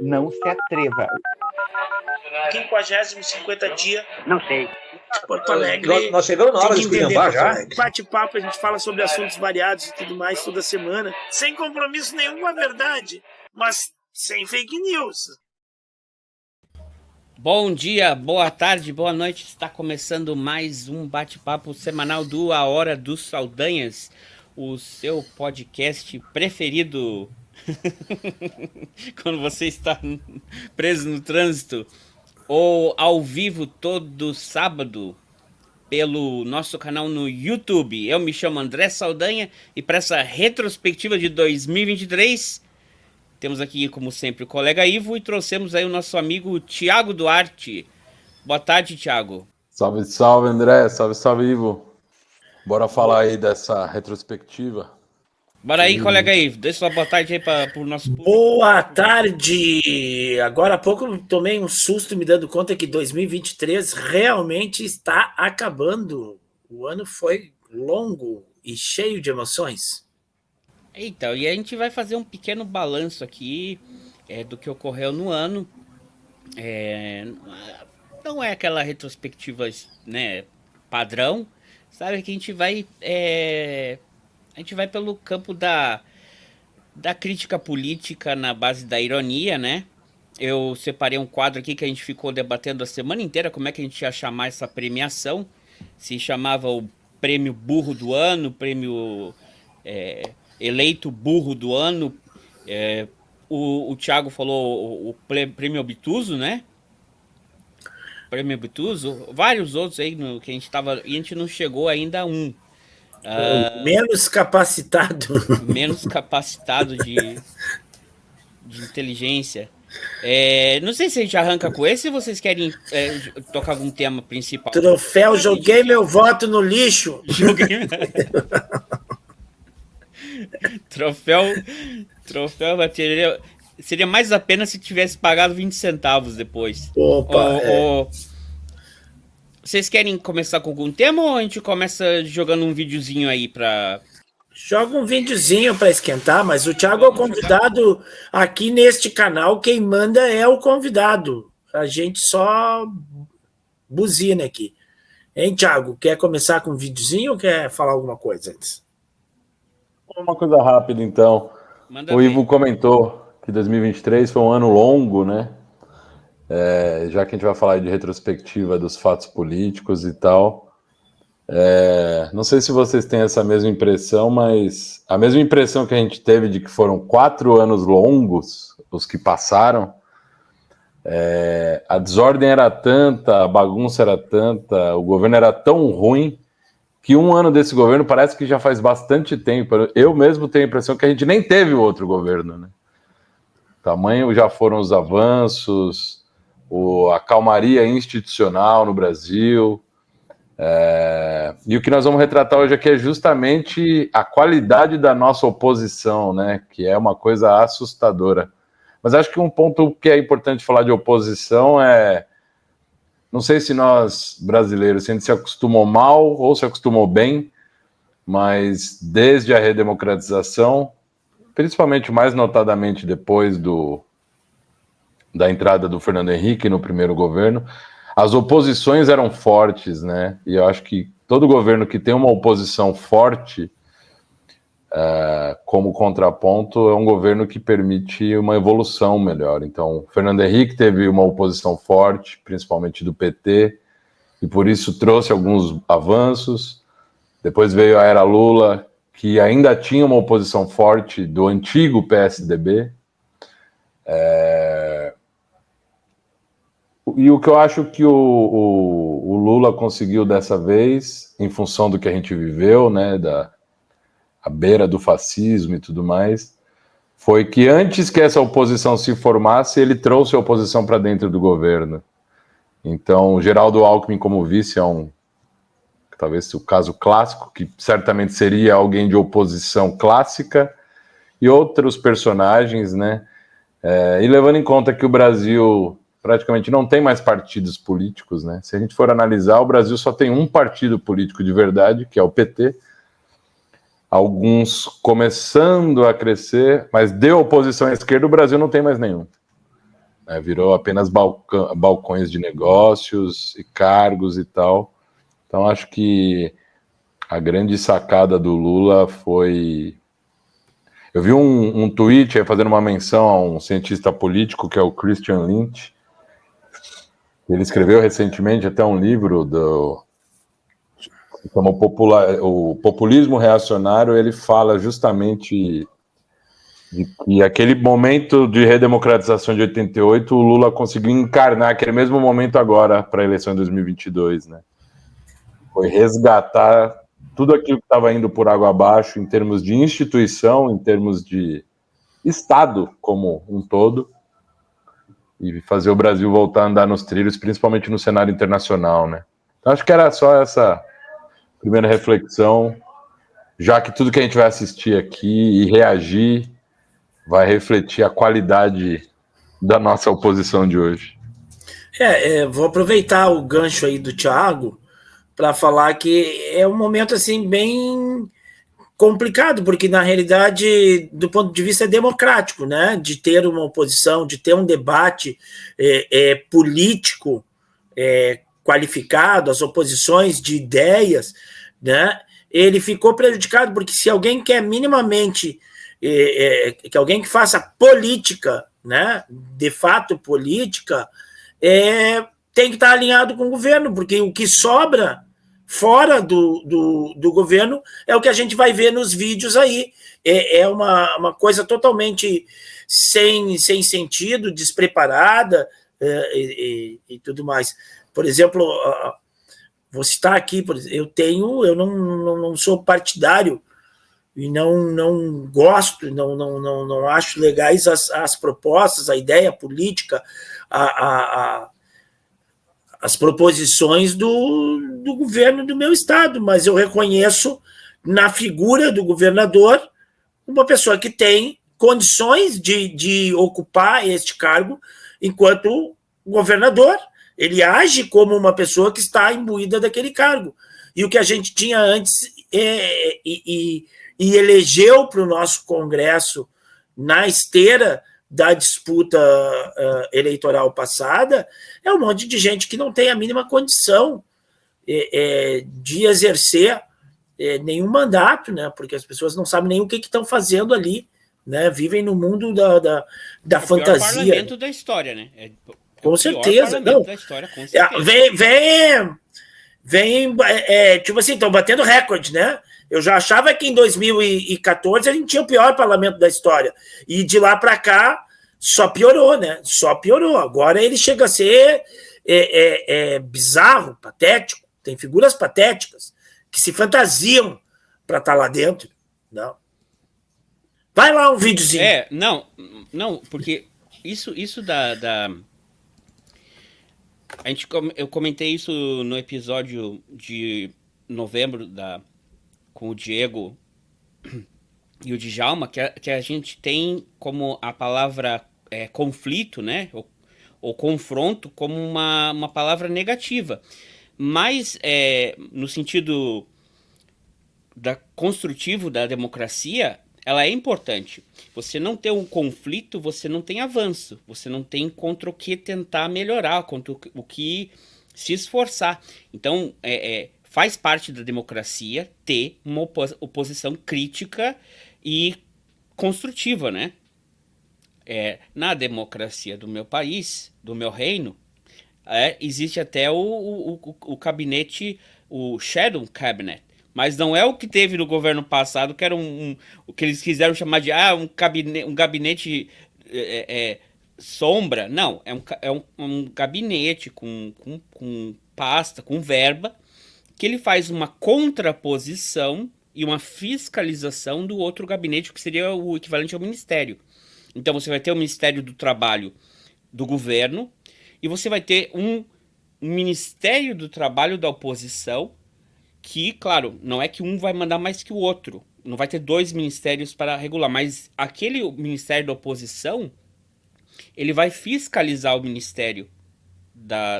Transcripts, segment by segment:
Não se atreva. 50 dia. Não sei. Porto Alegre. Nós chegamos na hora de esculhambar já. Bate-papo, a gente fala sobre assuntos variados e tudo mais toda semana. Sem compromisso nenhum com a verdade, mas sem fake news. Bom dia, boa tarde, boa noite. Está começando mais um bate-papo semanal do A Hora dos Saldanhas, o seu podcast preferido quando você está preso no trânsito ou ao vivo todo sábado pelo nosso canal no YouTube. Eu me chamo André Saldanha e para essa retrospectiva de 2023... temos aqui, como sempre, o colega Ivo e trouxemos aí o nosso amigo Thiago Duarte. Boa tarde, Thiago. Salve, salve, André. Salve, salve, Ivo. Bora falar aí dessa retrospectiva. Bora aí, colega Ivo. Deixa sua boa tarde aí para o nosso público. Boa tarde. Agora há pouco tomei um susto me dando conta que 2023 realmente está acabando. O ano foi longo e cheio de emoções. Então, e a gente vai fazer um pequeno balanço aqui do que ocorreu no ano. Não é aquela retrospectiva, né, padrão, sabe? Que a gente vai pelo campo da crítica política na base da ironia, né? Eu separei um quadro aqui que a gente ficou debatendo a semana inteira, como é que a gente ia chamar essa premiação. Se chamava o prêmio burro do ano, prêmio... eleito burro do ano. O Thiago falou o prêmio obtuso, né? Prêmio obtuso, vários outros aí que a gente tava, e a gente não chegou ainda a um. Menos capacitado. Menos capacitado de inteligência. Não sei se a gente arranca com esse, ou vocês querem tocar algum tema principal. Troféu, joguei meu voto no lixo. Troféu bateria. Seria mais a pena se tivesse pagado 20 centavos depois. Opa, Vocês querem começar com algum tema ou a gente começa jogando um videozinho aí pra... Joga um videozinho para esquentar, mas o Thiago é o convidado aqui neste canal. Quem manda é o convidado. A gente só buzina aqui. Hein, Thiago? Quer começar com um videozinho ou quer falar alguma coisa antes? Uma coisa rápida, então. O Ivo comentou que 2023 foi um ano longo, né? Já que a gente vai falar de retrospectiva dos fatos políticos e tal. Não sei se vocês têm essa mesma impressão, mas a mesma impressão que a gente teve de que foram 4 anos longos, os que passaram, a desordem era tanta, a bagunça era tanta, o governo era tão ruim, que um ano desse governo parece que já faz bastante tempo. Eu mesmo tenho a impressão que a gente nem teve o outro governo, né? Tamanho já foram os avanços, a calmaria institucional no Brasil. E o que nós vamos retratar hoje aqui é justamente a qualidade da nossa oposição, né? Que é uma coisa assustadora. Mas acho que um ponto que é importante falar de oposição não sei se nós, brasileiros, a gente se acostumou mal ou se acostumou bem, mas desde a redemocratização, principalmente mais notadamente depois da entrada do Fernando Henrique no primeiro governo, as oposições eram fortes, né? E eu acho que todo governo que tem uma oposição forte como contraponto é um governo que permite uma evolução melhor. Então, Fernando Henrique teve uma oposição forte, principalmente do PT, e por isso trouxe alguns avanços. Depois veio a era Lula, que ainda tinha uma oposição forte do antigo PSDB. E o que eu acho que o Lula conseguiu dessa vez, em função do que a gente viveu, né, à beira do fascismo e tudo mais, foi que antes que essa oposição se formasse, ele trouxe a oposição para dentro do governo. Então, Geraldo Alckmin como vice talvez o caso clássico, que certamente seria alguém de oposição clássica, e outros personagens, né? E levando em conta que o Brasil praticamente não tem mais partidos políticos, né? Se a gente for analisar, o Brasil só tem um partido político de verdade, que é o PT, alguns começando a crescer, mas de oposição à esquerda o Brasil não tem mais nenhum. né? Virou apenas balcões de negócios e cargos e tal. Então, acho que a grande sacada do Lula foi... Eu vi um tweet aí fazendo uma menção a um cientista político, que é o Christian Lynch. Ele escreveu recentemente até um livro como o populismo reacionário. Ele fala justamente de que aquele momento de redemocratização de 88, o Lula conseguiu encarnar aquele mesmo momento agora para a eleição de 2022, né? Foi resgatar tudo aquilo que estava indo por água abaixo em termos de instituição, em termos de Estado como um todo, e fazer o Brasil voltar a andar nos trilhos, principalmente no cenário internacional, né? Então, acho que era só essa primeira reflexão, já que tudo que a gente vai assistir aqui e reagir vai refletir a qualidade da nossa oposição de hoje. Vou aproveitar o gancho aí do Thiago para falar que é um momento assim bem complicado, porque na realidade, do ponto de vista democrático, né, de ter uma oposição, de ter um debate político qualificado, as oposições de ideias, né, ele ficou prejudicado, porque se alguém quer minimamente que alguém que faça política, né, de fato política, tem que estar alinhado com o governo, porque o que sobra fora do governo é o que a gente vai ver nos vídeos aí. É uma coisa totalmente sem sentido, despreparada e tudo mais. Por exemplo, vou citar aqui, eu não sou partidário e não gosto, não acho legais as propostas, a ideia política, as proposições do governo do meu estado, mas eu reconheço na figura do governador uma pessoa que tem condições de ocupar este cargo enquanto governador. Ele age como uma pessoa que está imbuída daquele cargo. E o que a gente tinha antes e elegeu para o nosso Congresso na esteira da disputa eleitoral passada é um monte de gente que não tem a mínima condição de exercer nenhum mandato, né? Porque as pessoas não sabem nem o que estão fazendo ali, né? Vivem no mundo da fantasia. O pior parlamento da história, né? Com certeza. Não. Da história, com certeza. Vem tipo assim, estão batendo recorde, né? Eu já achava que em 2014 a gente tinha o pior parlamento da história. E de lá para cá só piorou, né? Só piorou. Agora ele chega a ser bizarro, patético. Tem figuras patéticas que se fantasiam para estar lá dentro. Não. Vai lá um videozinho. Não, porque isso eu comentei isso no episódio de novembro com o Diego e o Djalma, que a gente tem como a palavra conflito, né, ou confronto, como uma palavra negativa. Mas, no sentido construtivo da democracia, ela é importante. Você não tem um conflito, você não tem avanço. Você não tem contra o que tentar melhorar, contra o que se esforçar. Então, faz parte da democracia ter uma oposição crítica e construtiva, né? Na democracia do meu país, do meu reino, existe até o gabinete, o Shadow Cabinet, mas não é o que teve no governo passado, que era o que eles quiseram chamar de um gabinete sombra. Não, é um gabinete com pasta, com verba, que ele faz uma contraposição e uma fiscalização do outro gabinete, que seria o equivalente ao ministério. Então você vai ter o Ministério do Trabalho do governo e você vai ter um Ministério do Trabalho da oposição, que, claro, não é que um vai mandar mais que o outro. Não vai ter dois ministérios para regular, mas aquele Ministério da Oposição, ele vai fiscalizar o Ministério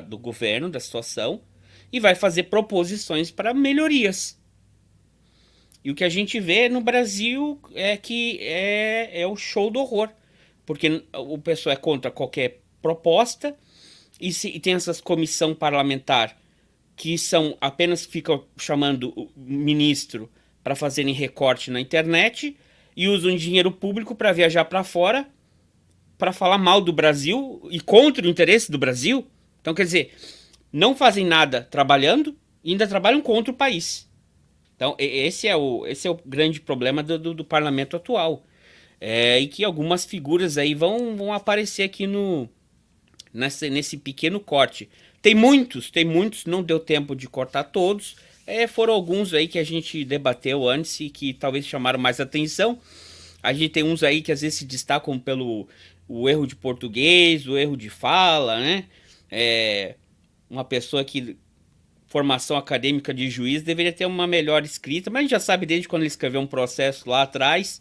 do governo, da situação, e vai fazer proposições para melhorias. E o que a gente vê no Brasil é que é o show do horror. Porque o pessoal é contra qualquer proposta, e tem essas comissão parlamentar que ficam chamando o ministro para fazerem recorte na internet e usam dinheiro público para viajar para fora para falar mal do Brasil e contra o interesse do Brasil. Então, quer dizer, não fazem nada trabalhando e ainda trabalham contra o país. Então, esse é o grande problema do parlamento atual. E que algumas figuras aí vão aparecer aqui nesse pequeno corte. Tem muitos, não deu tempo de cortar todos. Foram alguns aí que a gente debateu antes e que talvez chamaram mais atenção. A gente tem uns aí que às vezes se destacam pelo o erro de português, o erro de fala, né? Uma pessoa que formação acadêmica de juiz deveria ter uma melhor escrita, mas a gente já sabe desde quando ele escreveu um processo lá atrás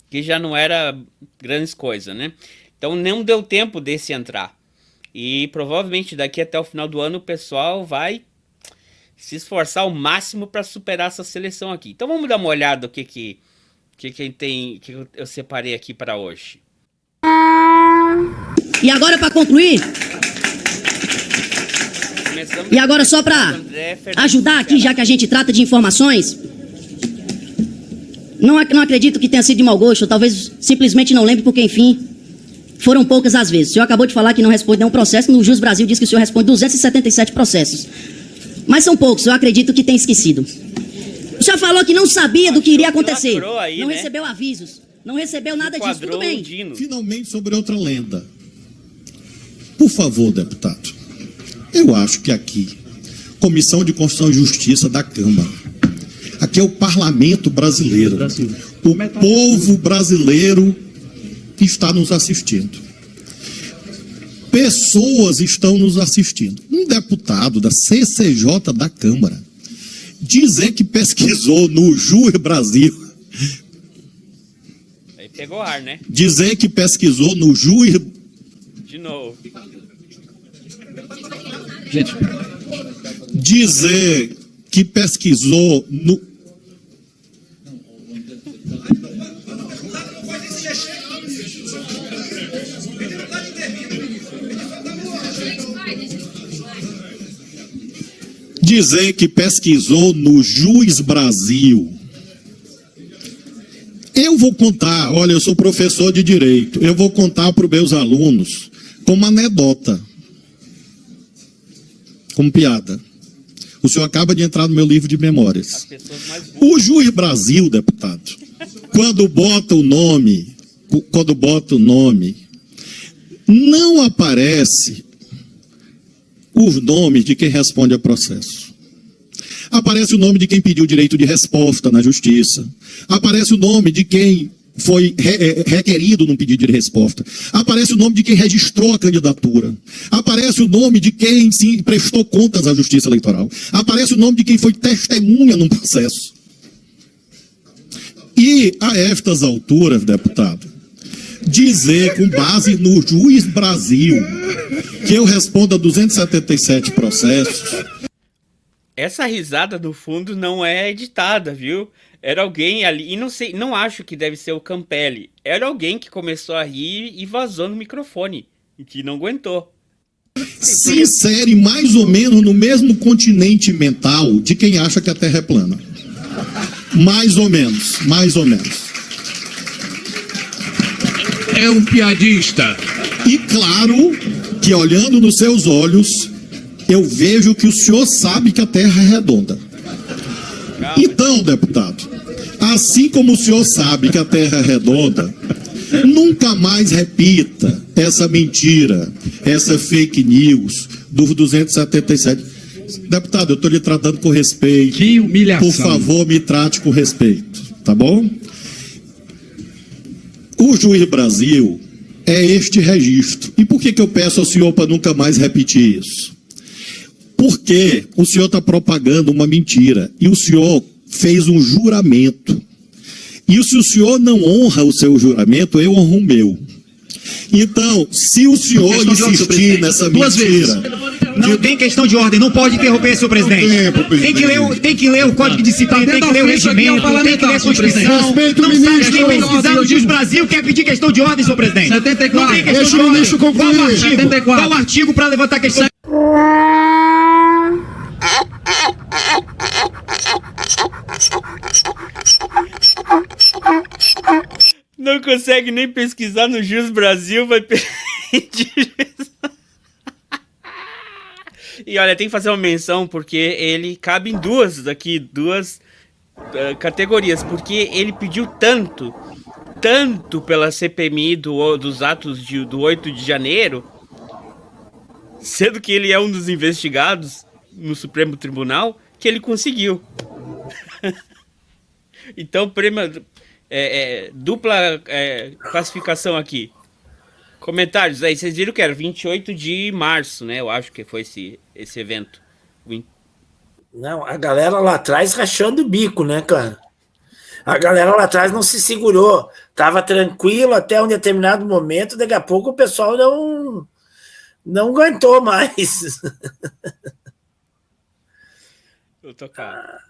que já não era grandes coisas, né? Então não deu tempo desse entrar. E provavelmente daqui até o final do ano o pessoal vai se esforçar ao máximo para superar essa seleção aqui. Então vamos dar uma olhada o que eu separei aqui para hoje. E agora para concluir, e agora só para ajudar aqui, já que a gente trata de informações, não acredito que tenha sido de mau gosto, talvez simplesmente não lembre, porque enfim, foram poucas as vezes. O senhor acabou de falar que não responde nenhum processo, no Jus Brasil diz que o senhor responde 277 processos. Mas são poucos, eu acredito que tem esquecido. O senhor falou que não sabia do que iria acontecer, aí, não né? recebeu avisos, não recebeu nada disso, tudo bem. Finalmente, sobre outra lenda. Por favor, deputado, eu acho que aqui, Comissão de Constituição e Justiça da Câmara, aqui é o parlamento brasileiro, o povo brasileiro que está nos assistindo. Pessoas estão nos assistindo. Um deputado da CCJ da Câmara dizer que pesquisou no Jur Brasil. Aí pegou ar, né? Dizer que pesquisou no Jur. De novo. Gente. Dizer que pesquisou no. Dizer que pesquisou no Jus Brasil. Eu vou contar, olha, eu sou professor de direito, eu vou contar para os meus alunos como anedota, como piada. O senhor acaba de entrar no meu livro de memórias. O Jus Brasil, deputado, quando bota o nome, não aparece os nomes de quem responde a processo. Aparece o nome de quem pediu direito de resposta na justiça. Aparece o nome de quem foi requerido num pedido de resposta. Aparece o nome de quem registrou a candidatura. Aparece o nome de quem se prestou contas à Justiça Eleitoral. Aparece o nome de quem foi testemunha num processo. E a estas alturas, deputado, dizer com base no Jus Brasil que eu respondo a 277 processos. Essa risada do fundo não é editada, viu? Era alguém ali, e não acho que deve ser o Campelli. Era alguém que começou a rir e vazou no microfone, e que não aguentou. Se insere mais ou menos no mesmo continente mental de quem acha que a Terra é plana. Mais ou menos. É um piadista. E claro que olhando nos seus olhos, eu vejo que o senhor sabe que a Terra é redonda. Então, deputado, assim como o senhor sabe que a Terra é redonda, nunca mais repita essa mentira, essa fake news dos 277. Deputado, eu estou lhe tratando com respeito. Que humilhação. Por favor, me trate com respeito, tá bom? O Jus Brasil é este registro. E por que eu peço ao senhor para nunca mais repetir isso? Porque o senhor está propagando uma mentira e o senhor fez um juramento. E se o senhor não honra o seu juramento, eu honro o meu. Então, se o senhor insistir nessa mentira, Não tem questão de ordem, não pode interromper, senhor presidente. Tem que ler o Código de Disciplina, tem que ler o regimento, tem que ler a Constituição. Não sabe quem pesquisar no Jus Brasil quer pedir questão de ordem, senhor presidente. 74. Não tem questão de ordem. Qual o artigo para levantar questão? Não consegue nem pesquisar no Jus Brasil, vai pedir. E olha, tem que fazer uma menção, porque ele cabe em duas categorias, porque ele pediu tanto pela CPMI dos atos do 8 de janeiro, sendo que ele é um dos investigados no Supremo Tribunal, que ele conseguiu. Então, dupla classificação aqui. Comentários aí, vocês viram que era 28 de março, né? Eu acho que foi esse evento. Não, a galera lá atrás rachando o bico, né, cara? A galera lá atrás não se segurou. Tava tranquilo até um determinado momento, daqui a pouco o pessoal não aguentou mais. Vou tocar.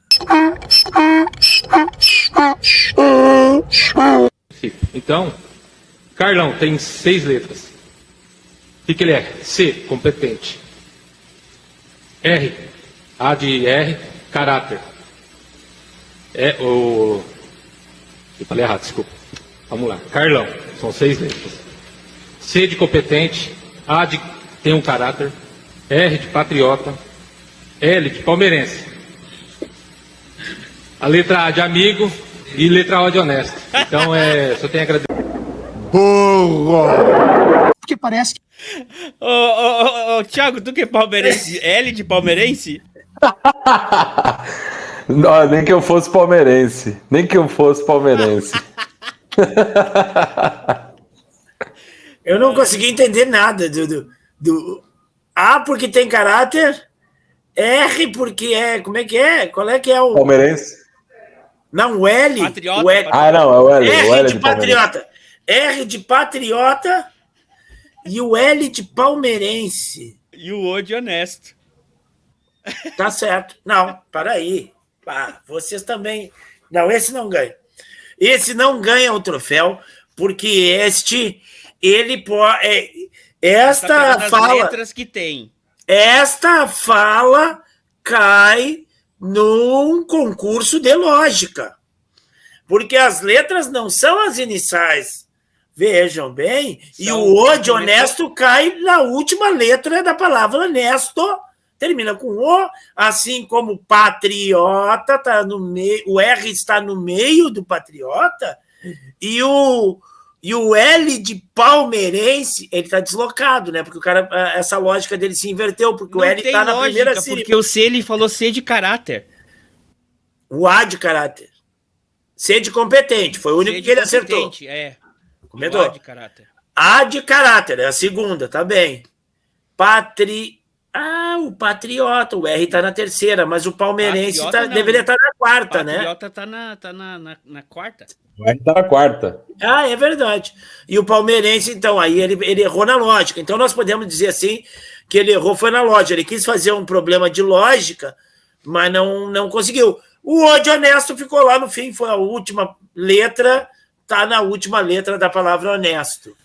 Então, Carlão tem 6 letras. O que ele é? C, competente. R, A de R, caráter. Eu falei errado, desculpa. Vamos lá. Carlão, são 6 letras. C de competente, A de tem um caráter, R de patriota, L de palmeirense. A letra A de amigo e letra O de honesto. Então, só tenho a agradecer. Porque parece que... Ô, Thiago, tu que é palmeirense, L de palmeirense? Não, nem que eu fosse palmeirense. Eu não consegui entender nada do A porque tem caráter, R porque como é que é? Qual é que é o... Palmeirense? Não, o L. Patriota. O L. Ah, não, é o L. R o L de patriota. R de patriota e o L de palmeirense. E o O de honesto. Tá certo. Não, para aí. Vocês também... Não, esse não ganha. Esse não ganha o troféu, porque ele pode... Esta fala... letras que tem. Esta fala cai num concurso de lógica. Porque as letras não são as iniciais. Vejam bem. E o O de honesto cai na última letra da palavra honesto. Termina com O, assim como patriota tá no meio, o R está no meio do patriota, e o L de palmeirense, ele está deslocado, né? Porque o cara, essa lógica dele se inverteu, porque Não o L está na primeira sílaba. Porque o C, ele falou C de caráter. O A de caráter. C de competente, foi o único que ele acertou. Comentou. A de caráter. A de caráter, é a segunda, tá bem. O patriota, o R tá na terceira, mas o palmeirense deveria estar na quarta, né? O patriota tá na quarta. O R tá na quarta. É verdade. E o palmeirense, então, aí ele errou na lógica. Então nós podemos dizer assim, que ele errou foi na lógica. Ele quis fazer um problema de lógica, mas não conseguiu. O O de honesto ficou lá no fim, foi a última letra, tá na última letra da palavra honesto.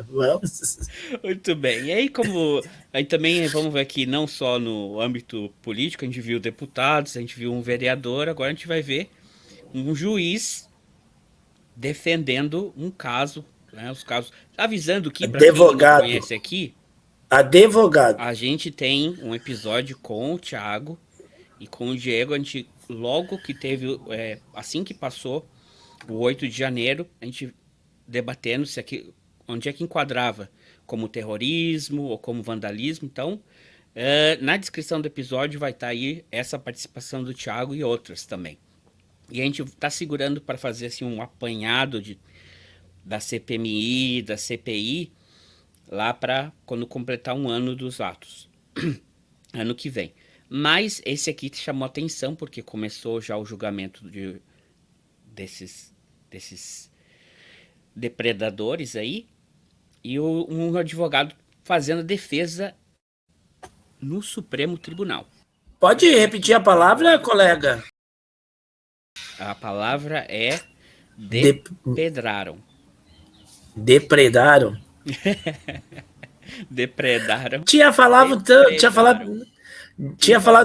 Vamos. Muito bem. E aí também vamos ver aqui, não só no âmbito político, a gente viu deputados, a gente viu um vereador, agora a gente vai ver um juiz defendendo um caso, né, os casos, avisando que para quem não conhece aqui, advogado. A gente tem um episódio com o Thiago e com o Diego, a gente logo que teve, assim que passou o 8 de janeiro, a gente debatendo se aqui, onde é que enquadrava como terrorismo ou como vandalismo. Então, na descrição do episódio vai estar aí essa participação do Thiago e outras também. E a gente está segurando para fazer assim, um apanhado da CPMI, da CPI, lá para quando completar um ano dos atos, ano que vem. Mas esse aqui te chamou atenção porque começou já o julgamento desses depredadores aí, e um advogado fazendo a defesa no Supremo Tribunal. Pode repetir a palavra, colega? A palavra é depedraram. Depredaram? Depredaram. Tinha falado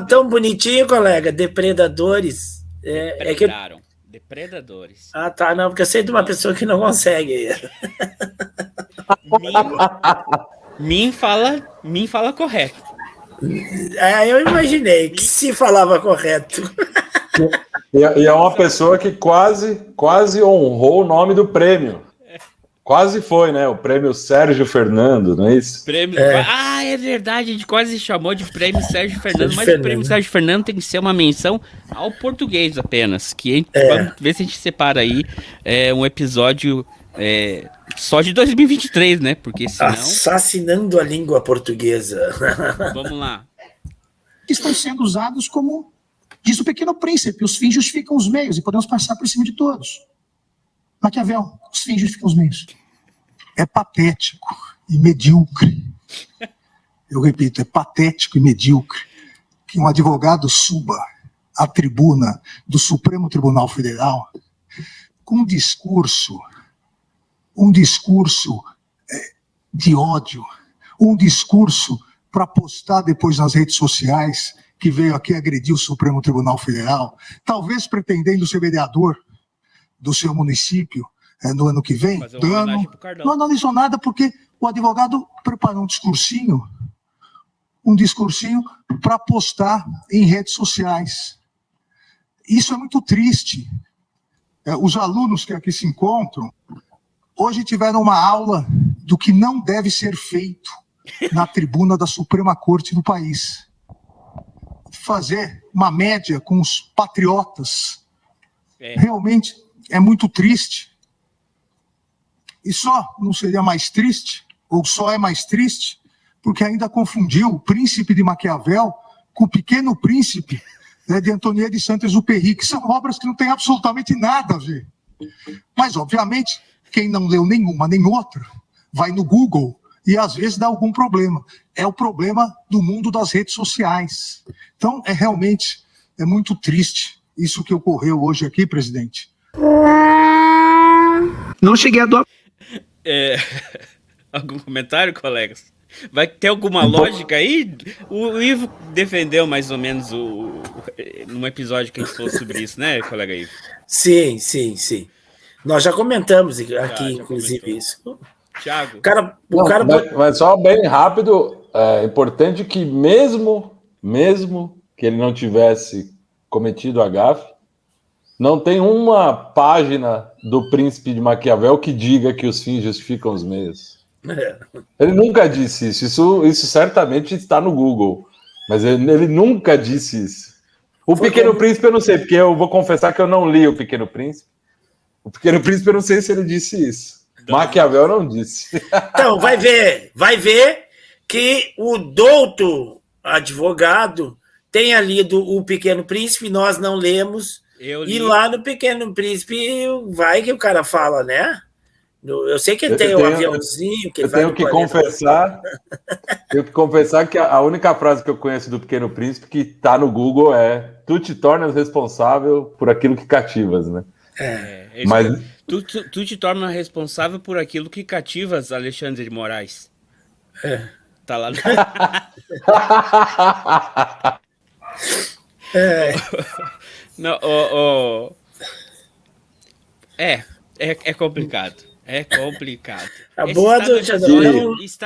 tão bonitinho, colega. Depredadores. Depredaram. Depredadores. Ah, tá. Não, porque eu sei de uma pessoa que não consegue. Min fala correto. Eu imaginei que se falava correto. E é uma pessoa que quase honrou o nome do prêmio. Quase foi, né? O prêmio Sérgio Fernando, não é isso? Ah, é verdade, a gente quase chamou de prêmio Sérgio Fernando, mas o prêmio Sérgio Fernando tem que ser uma menção ao português apenas. Vamos ver se a gente separa aí um episódio só de 2023, né? Porque senão... Assassinando a língua portuguesa. Vamos lá. Que estão sendo usados como diz o Pequeno Príncipe, os fins justificam os meios e podemos passar por cima de todos. Maquiavel, os fins justificam os meios. É patético e medíocre. Eu repito, é patético e medíocre que um advogado suba à tribuna do Supremo Tribunal Federal com um discurso de ódio, um discurso para postar depois nas redes sociais que veio aqui agredir o Supremo Tribunal Federal, talvez pretendendo ser vereador do seu município no ano que vem. Não analisou nada porque o advogado preparou um discursinho para postar em redes sociais. Isso é muito triste. Os alunos que aqui se encontram hoje tiveram uma aula do que não deve ser feito na tribuna da Suprema Corte do país. Fazer uma média com os patriotas realmente é muito triste. E só não seria mais triste, ou só é mais triste, porque ainda confundiu o Príncipe de Maquiavel com o Pequeno Príncipe de Antonieta de Saint-Exupéry, que são obras que não têm absolutamente nada a ver. Mas, obviamente, quem não leu nenhuma nem outra vai no Google e às vezes dá algum problema. É o problema do mundo das redes sociais. Então, realmente muito triste isso que ocorreu hoje aqui, presidente. Não cheguei a doar. Algum comentário, colegas? Vai ter alguma lógica aí? O Ivo defendeu mais ou menos num episódio que a gente falou sobre isso, né, colega Ivo? Sim. Nós já comentamos aqui, inclusive, isso. Thiago? Mas só bem rápido, é importante que mesmo que ele não tivesse cometido a gafe, não tem uma página do Príncipe de Maquiavel que diga que os fins justificam os meios. Ele nunca disse isso. Isso certamente está no Google, mas ele nunca disse isso. O Pequeno Príncipe eu não sei, porque eu vou confessar que eu não li o Pequeno Príncipe. O Pequeno Príncipe eu não sei se ele disse isso. Maquiavel não disse. Então, vai ver que o douto advogado tenha lido o Pequeno Príncipe, nós não lemos, e lá no Pequeno Príncipe vai que o cara fala, né? Eu sei que ele tem um aviãozinho que ele vai. Tenho que confessar que a única frase que eu conheço do Pequeno Príncipe que está no Google é: tu te tornas responsável por aquilo que cativas, né? Mas tu te tornas responsável por aquilo que cativas, Alexandre de Moraes. Tá lá. Não, é complicado. É complicado. A boa do Isso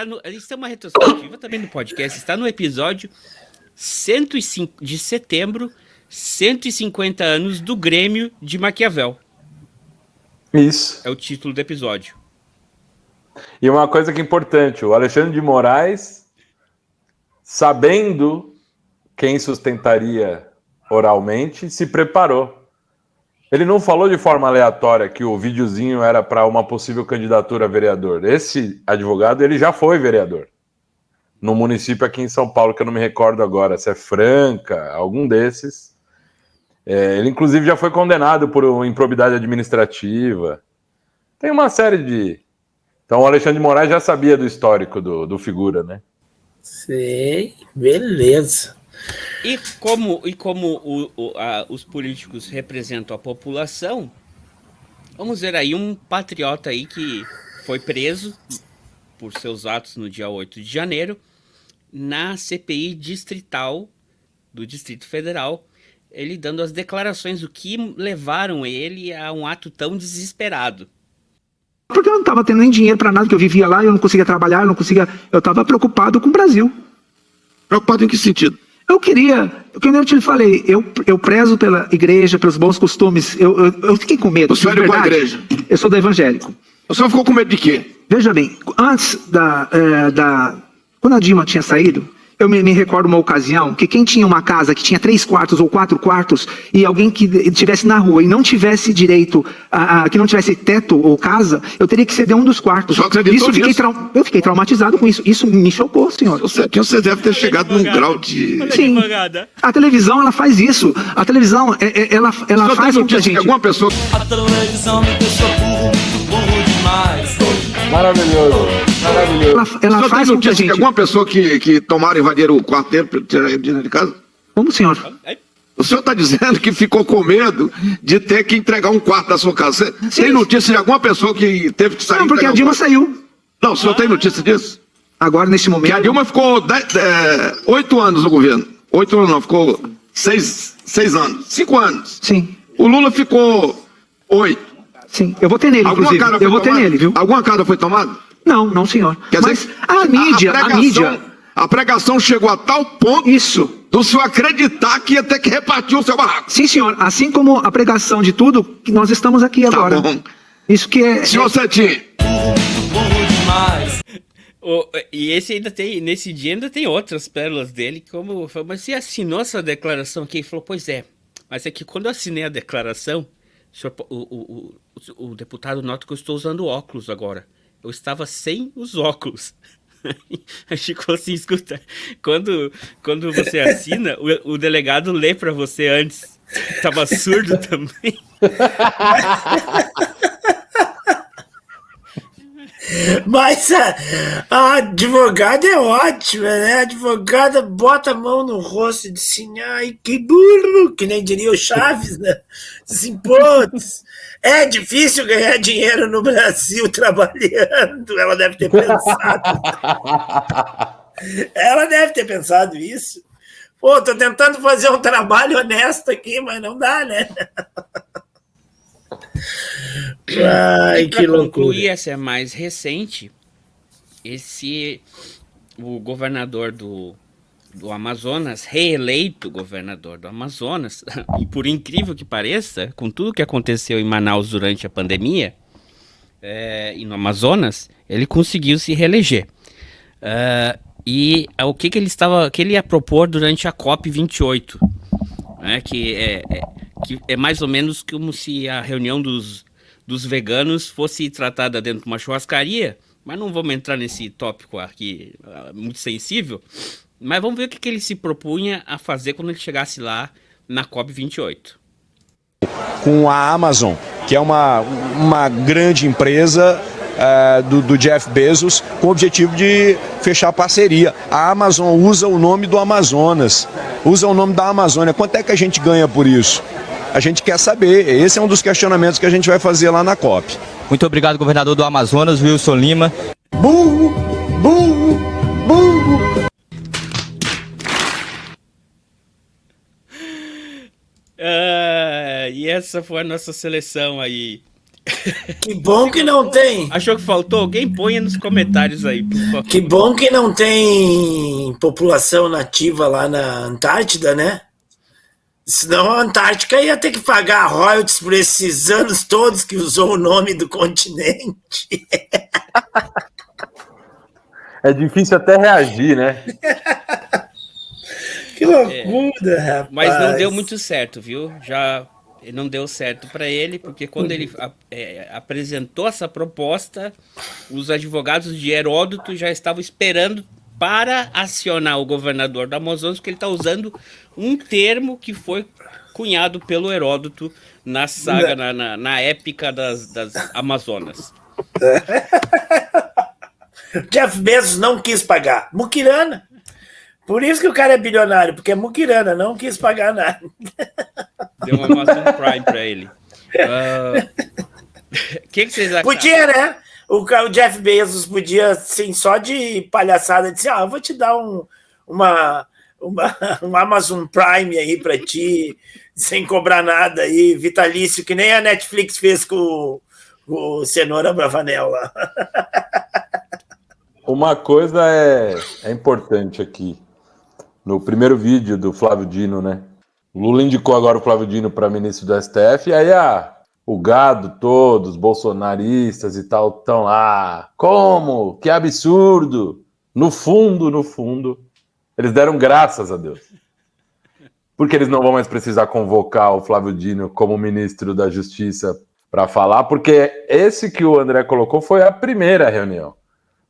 é uma retrospectiva também no podcast. Está no episódio 105 de setembro, 150 anos do Grêmio de Maquiavel. Isso. É o título do episódio. E uma coisa que é importante, o Alexandre de Moraes, sabendo quem sustentaria oralmente, se preparou. Ele não falou de forma aleatória que o videozinho era para uma possível candidatura a vereador. Esse advogado, ele já foi vereador. No município aqui em São Paulo, que eu não me recordo agora, se é Franca, algum desses. Ele, inclusive, já foi condenado por improbidade administrativa. Tem uma série de... Então, o Alexandre de Moraes já sabia do histórico do figura, né? Sei, beleza. E como os políticos representam a população, vamos ver aí um patriota aí que foi preso por seus atos no dia 8 de janeiro na CPI distrital do Distrito Federal, ele dando as declarações do que levaram ele a um ato tão desesperado. Porque eu não estava tendo nem dinheiro para nada, que eu vivia lá, eu não conseguia trabalhar, eu estava preocupado com o Brasil. Preocupado em que sentido? Eu queria, como eu te falei, eu prezo pela igreja, pelos bons costumes, eu fiquei com medo. O senhor é qual igreja? Eu sou do evangélico. O senhor ficou com medo de quê? Veja bem, antes quando a Dilma tinha saído, eu me recordo uma ocasião que quem tinha uma casa que tinha 3 quartos ou 4 quartos e alguém que estivesse na rua e não tivesse direito, que não tivesse teto ou casa, eu teria que ceder um dos quartos. Só acreditou nisso? Eu fiquei traumatizado com isso. Isso me chocou, senhor. Você deve ter chegado num grau de... Sim, a televisão ela faz isso. A televisão, ela faz com que a gente... Alguma pessoa... A televisão me deixou burro demais. Maravilhoso. Ela faz com que a gente... Alguma pessoa que tomaram e invadiram o quarto dele para tirar ele de casa? Como, senhor? O senhor está dizendo que ficou com medo de ter que entregar um quarto da sua casa. Tem notícia de alguma pessoa que teve que sair? Não, porque a Dilma saiu. Não, o senhor tem notícia disso? Agora, nesse momento... Que a Dilma ficou 8 anos no governo. 8 anos não, ficou 6 anos. 5 anos. Sim. O Lula ficou 8. Sim, eu votei nele, inclusive. Eu votei nele, viu? Alguma casa foi tomada? Não, senhor. Quer Mas dizer, a mídia... A pregação chegou a tal ponto do senhor acreditar que ia ter que repartir o seu barraco. Sim, senhor. Assim como a pregação de tudo, que nós estamos aqui agora. Tá bom. Isso que é... Senhor Santinho. Burro demais. E esse ainda tem, nesse dia ainda tem outras pérolas dele, como... Mas você assinou essa declaração aqui? Ele falou, pois é. Mas é que quando eu assinei a declaração, o deputado nota que eu estou usando óculos agora. Eu estava sem os óculos. A Chico falou assim, escuta, quando você assina, o delegado lê para você antes. Tava surdo também. Mas a advogada é ótima, né? A advogada bota a mão no rosto e diz assim, ai, que burro, que nem diria o Chaves, né? Assim, putz, é difícil ganhar dinheiro no Brasil trabalhando. Ela deve ter pensado. Ela deve ter pensado isso. Pô, tô tentando fazer um trabalho honesto aqui, mas não dá, né? Ai, que loucura. Concluir, essa é mais recente. O governador do Amazonas, reeleito governador do Amazonas, e por incrível que pareça, com tudo que aconteceu em Manaus durante a pandemia, e no Amazonas, ele conseguiu se reeleger. E o que ele ia propor durante a COP28, né, que é mais ou menos como se a reunião dos veganos fosse tratada dentro de uma churrascaria, mas não vamos entrar nesse tópico aqui muito sensível, mas vamos ver o que ele se propunha a fazer quando ele chegasse lá na COP28. Com a Amazon, que é uma grande empresa do Jeff Bezos, com o objetivo de fechar parceria. A Amazon usa o nome do Amazonas, usa o nome da Amazônia. Quanto é que a gente ganha por isso? A gente quer saber. Esse é um dos questionamentos que a gente vai fazer lá na COP. Muito obrigado, governador do Amazonas, Wilson Lima. Burro, burro, burro. E essa foi a nossa seleção aí. Que bom que não tem. Achou que faltou alguém? Ponha nos comentários aí, por favor. Que bom que não tem população nativa lá na Antártida, né? Senão a Antártica ia ter que pagar royalties por esses anos todos que usou o nome do continente. É difícil até reagir, né? Que loucura, rapaz. Mas não deu muito certo, viu? Já não deu certo para ele, porque quando ele apresentou essa proposta, os advogados de Heródoto já estavam esperando para acionar o governador do Amazonas, porque ele está usando um termo que foi cunhado pelo Heródoto na saga, na épica das Amazonas. Jeff Bezos não quis pagar. Muquirana. Por isso que o cara é bilionário, porque é muquirana, não quis pagar nada. Deu uma Amazon Prime pra ele. O que vocês acham? Podia, né? O Jeff Bezos podia, assim, só de palhaçada, dizer, eu vou te dar um Amazon Prime aí pra ti, sem cobrar nada aí, vitalício, que nem a Netflix fez com o Cenoura Bravanel lá. Uma coisa é importante aqui. No primeiro vídeo do Flávio Dino, né? O Lula indicou agora o Flávio Dino para ministro do STF, e aí o gado todo, os bolsonaristas e tal, estão lá. Como? Que absurdo! No fundo, eles deram graças a Deus. Porque eles não vão mais precisar convocar o Flávio Dino como ministro da Justiça para falar, porque esse que o André colocou foi a primeira reunião.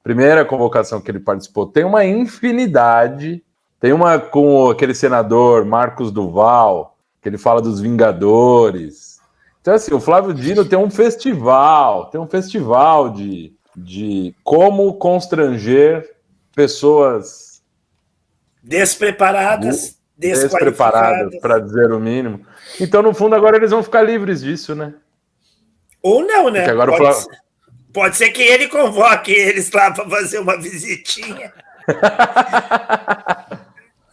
Primeira convocação que ele participou. Tem uma infinidade. Tem uma com aquele senador Marcos Duval, que ele fala dos Vingadores. Então, assim, o Flávio Dino tem um festival de como constranger pessoas despreparadas, para dizer o mínimo. Então, no fundo, agora eles vão ficar livres disso, né? Ou não, né? Agora pode ser que ele convoque eles lá para fazer uma visitinha.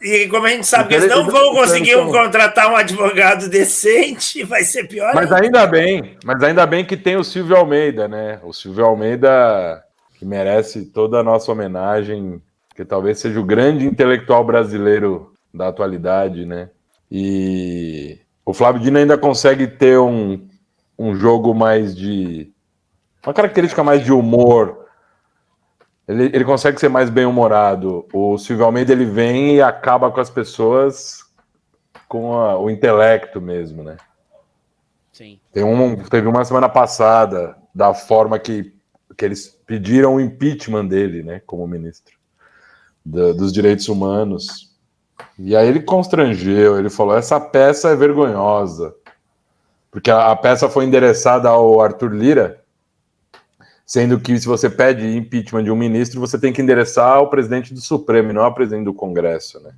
E como a gente sabe que eles não vão conseguir contratar um advogado decente, vai ser pior. Mas ainda bem que tem o Silvio Almeida, né? O Silvio Almeida, que merece toda a nossa homenagem, que talvez seja o grande intelectual brasileiro da atualidade, né? E o Flávio Dino ainda consegue ter um jogo mais de... uma característica mais de humor. Ele consegue ser mais bem-humorado. O Silvio Almeida, ele vem e acaba com as pessoas com o intelecto mesmo, né? Sim. Teve uma semana passada, da forma que eles pediram o impeachment dele, né? Como ministro dos direitos humanos. E aí ele constrangeu, ele falou, essa peça é vergonhosa. Porque a peça foi endereçada ao Arthur Lira, sendo que se você pede impeachment de um ministro, você tem que endereçar ao presidente do Supremo, e não ao presidente do Congresso, né?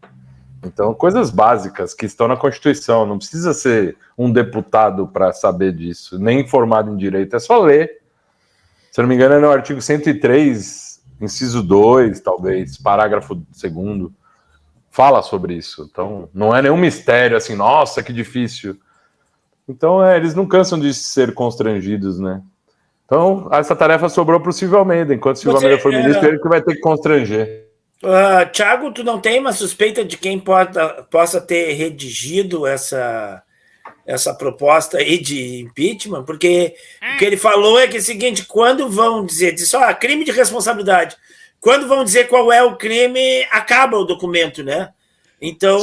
Então, coisas básicas que estão na Constituição, não precisa ser um deputado para saber disso, nem formado em direito, é só ler. Se eu não me engano, é no artigo 103, inciso 2, talvez, parágrafo 2º, fala sobre isso. Então, não é nenhum mistério, assim, nossa, que difícil. Então, eles não cansam de ser constrangidos, né? Então, essa tarefa sobrou para o Silvio Almeida. Enquanto o Silvio Almeida for ministro, ele que vai ter que constranger. Thiago, tu não tem uma suspeita de quem possa ter redigido essa proposta aí de impeachment? Porque o que ele falou é que é o seguinte, quando vão dizer crime de responsabilidade, quando vão dizer qual é o crime, acaba o documento, né? Então,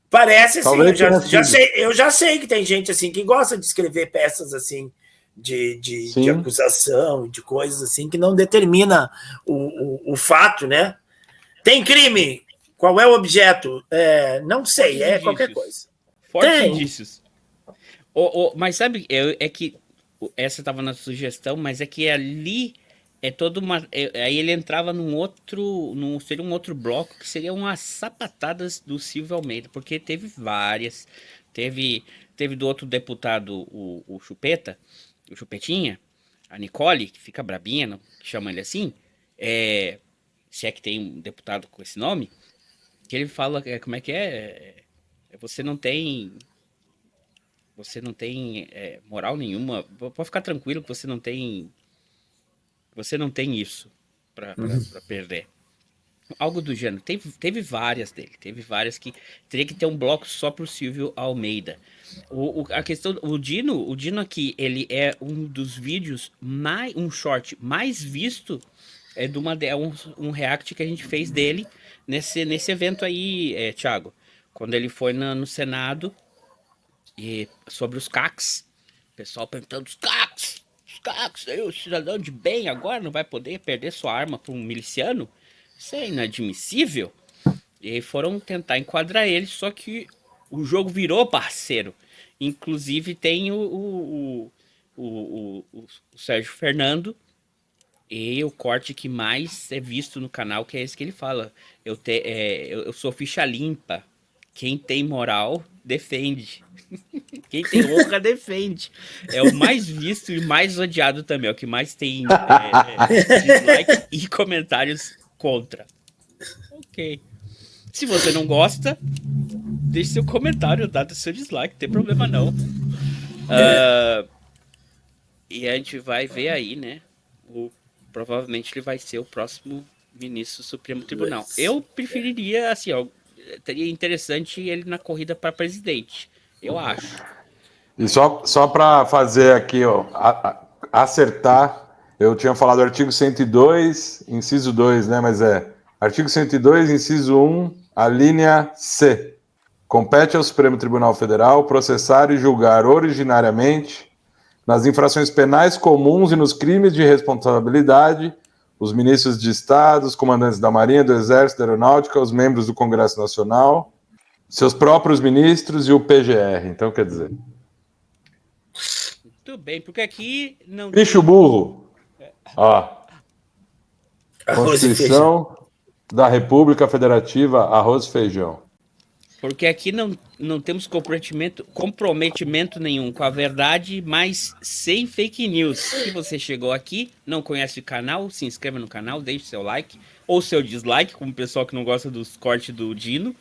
parece assim, eu já sei que tem gente assim que gosta de escrever peças assim, de acusação, de coisas assim, que não determina o fato, né? Tem crime, qual é o objeto? Não sei, Fortes qualquer indícios. coisa. Fortes indícios. Mas sabe, é que essa estava na sugestão, mas é que ali é toda uma... aí ele entrava seria um outro bloco, que seriam umas sapatadas do Silvio Almeida, porque teve várias. Teve do outro deputado, o Chupeta, o Chupetinha, a Nicole, que fica brabinha, não, que chama ele assim, se é que tem um deputado com esse nome, que ele fala, como é que é? Você não tem moral nenhuma, pode ficar tranquilo que você não tem isso para perder. Algo do gênero. Teve várias dele. Teve várias que teria que ter um bloco só pro Silvio Almeida. A questão... O Dino aqui, ele é um dos vídeos um short mais visto um react que a gente fez dele nesse evento aí, Thiago. Quando ele foi no Senado sobre os CACs. O pessoal perguntando, os CACs, o cidadão de bem agora não vai poder perder sua arma para um miliciano? Isso é inadmissível. E aí foram tentar enquadrar ele, só que o jogo virou parceiro. Inclusive tem o Sérgio Fernando E o corte que mais é visto no canal, que é esse que ele fala. Eu sou ficha limpa. Quem tem moral, defende. Quem tem honra, defende. É o mais visto e mais odiado também. É o que mais tem dislike e comentários contra. Ok. Se você não gosta, deixe seu comentário, dá seu dislike. Não tem problema não. E a gente vai ver aí, né? Provavelmente ele vai ser o próximo ministro do Supremo Tribunal. Eu preferiria, assim, ó, teria interessante ele na corrida para presidente, eu acho. E só para fazer aqui, ó, acertar, eu tinha falado artigo 102, inciso 2, né? Mas artigo 102, inciso 1, a linha C. Compete ao Supremo Tribunal Federal processar e julgar originariamente, nas infrações penais comuns e nos crimes de responsabilidade, os ministros de Estado, os comandantes da Marinha, do Exército, da Aeronáutica, os membros do Congresso Nacional, seus próprios ministros e o PGR. Então, quer dizer... Muito bem, porque aqui não... Bicho burro. Ó. Constituição da República Federativa, arroz e feijão. Porque aqui não temos comprometimento nenhum com a verdade, mas sem fake news. Se você chegou aqui, não conhece o canal, se inscreva no canal, deixe seu like ou seu dislike, como o pessoal que não gosta dos cortes do Dino.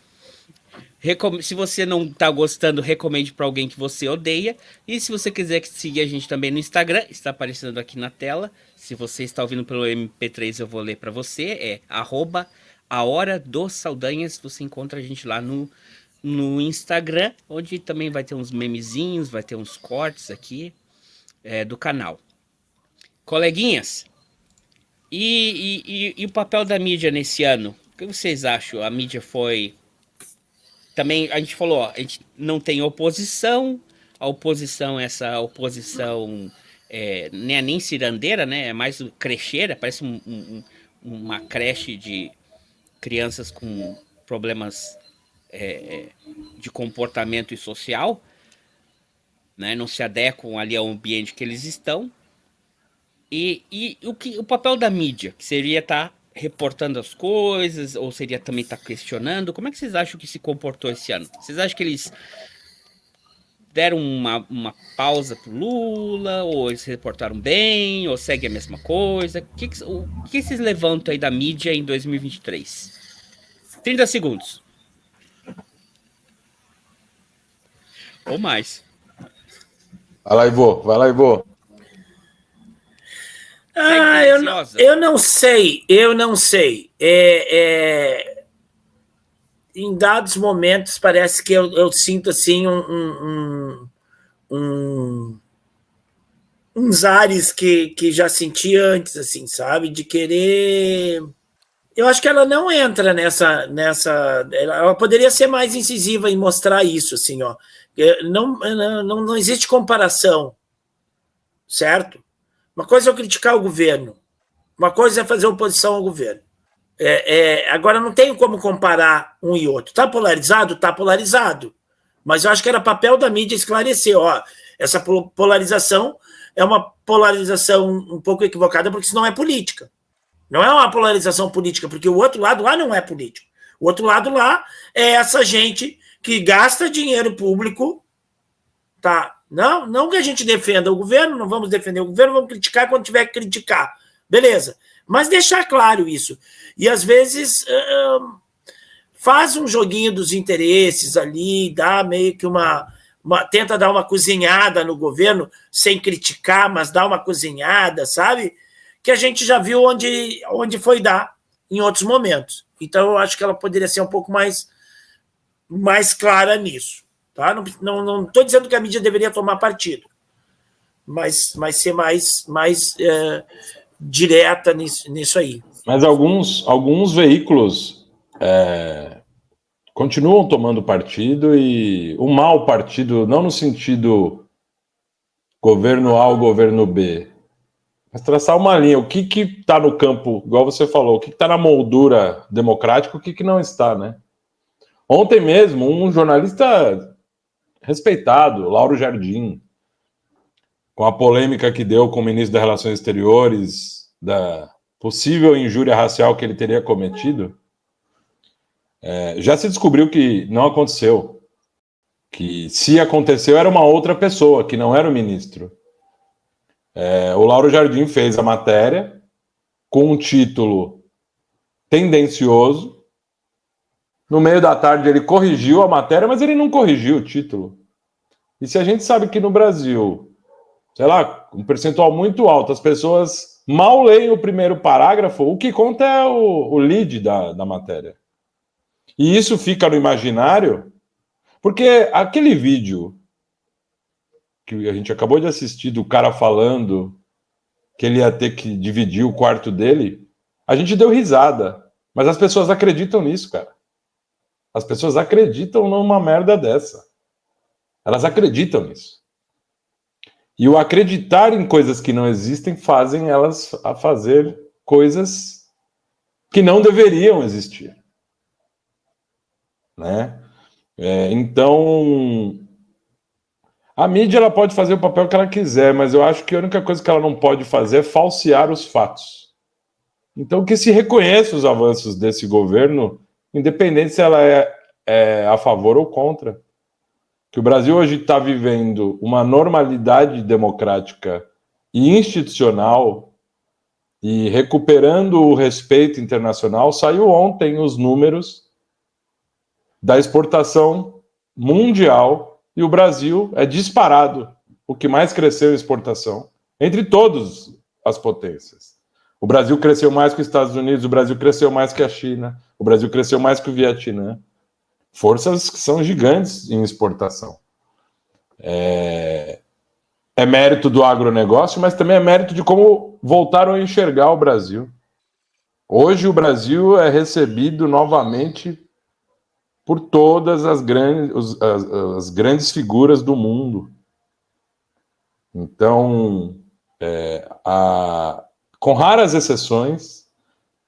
Se você não está gostando, recomende para alguém que você odeia. E se você quiser seguir a gente também no Instagram, está aparecendo aqui na tela. Se você está ouvindo pelo MP3, eu vou ler para você. É @a_hora_dos_saldanhas. Você encontra a gente lá no Instagram, onde também vai ter uns memezinhos, vai ter uns cortes aqui do canal. Coleguinhas, e o papel da mídia nesse ano? O que vocês acham? A mídia foi... Também a gente falou, ó, a gente não tem oposição, a oposição, essa oposição não é nem cirandeira, né? É mais crecheira, parece uma creche de crianças com problemas de comportamento e social, né? Não se adequam ali ao ambiente que eles estão. E o papel da mídia, que seria estar reportando as coisas, ou seria também estar questionando? Como é que vocês acham que se comportou esse ano? Vocês acham que eles deram uma pausa pro Lula, ou eles se reportaram bem, ou segue a mesma coisa? O que vocês levantam aí da mídia em 2023? 30 segundos. Ou mais. Vai lá, Ivo. Eu não sei. Em dados momentos parece que eu sinto assim uns ares que já senti antes, assim, sabe? De querer... Eu acho que ela não entra nessa... Ela poderia ser mais incisiva em mostrar isso, assim, ó. Não existe comparação, certo? Uma coisa é eu criticar o governo, uma coisa é fazer oposição ao governo. Agora, não tenho como comparar um e outro. Está polarizado? Está polarizado. Mas eu acho que era papel da mídia esclarecer. Ó, essa polarização é uma polarização um pouco equivocada, porque isso não é política. Não é uma polarização política, porque o outro lado lá não é político. O outro lado lá é essa gente que gasta dinheiro público, tá? Não que a gente defenda o governo, não vamos defender o governo, vamos criticar quando tiver que criticar. Beleza. Mas deixar claro isso. E, às vezes, faz um joguinho dos interesses ali, dá meio que tenta dar uma cozinhada no governo, sem criticar, mas dá uma cozinhada, sabe? Que a gente já viu onde foi dar em outros momentos. Então, eu acho que ela poderia ser um pouco mais clara nisso. Tá? Não estou dizendo que a mídia deveria tomar partido, mas ser mais direta nisso aí. Mas alguns veículos continuam tomando partido, e o mau partido, não no sentido governo A ou governo B, mas traçar uma linha. O que está no campo, igual você falou, o que está na moldura democrática, o que não está, né? Ontem mesmo, um jornalista respeitado, Lauro Jardim, com a polêmica que deu com o ministro das Relações Exteriores, da possível injúria racial que ele teria cometido, já se descobriu que não aconteceu. Que se aconteceu era uma outra pessoa, que não era o ministro. O Lauro Jardim fez a matéria com um título tendencioso. No meio da tarde ele corrigiu a matéria, mas ele não corrigiu o título. E se a gente sabe que no Brasil, sei lá, um percentual muito alto, as pessoas mal leem o primeiro parágrafo, o que conta é o lead da matéria. E isso fica no imaginário, porque aquele vídeo que a gente acabou de assistir do cara falando que ele ia ter que dividir o quarto dele, a gente deu risada. Mas as pessoas acreditam nisso, cara. As pessoas acreditam numa merda dessa. Elas acreditam nisso. E o acreditar em coisas que não existem fazem elas a fazer coisas que não deveriam existir. Né? Então, a mídia ela pode fazer o papel que ela quiser, mas eu acho que a única coisa que ela não pode fazer é falsear os fatos. Então, que se reconheça os avanços desse governo, independente se ela é a favor ou contra. Que o Brasil hoje está vivendo uma normalidade democrática e institucional e recuperando o respeito internacional. Saiu ontem os números da exportação mundial e o Brasil é disparado o que mais cresceu em exportação entre todas as potências. O Brasil cresceu mais que os Estados Unidos, o Brasil cresceu mais que a China, o Brasil cresceu mais que o Vietnã. Forças que são gigantes em exportação. É mérito do agronegócio, mas também é mérito de como voltaram a enxergar o Brasil. Hoje o Brasil é recebido novamente por todas as grandes figuras do mundo. Então, com raras exceções,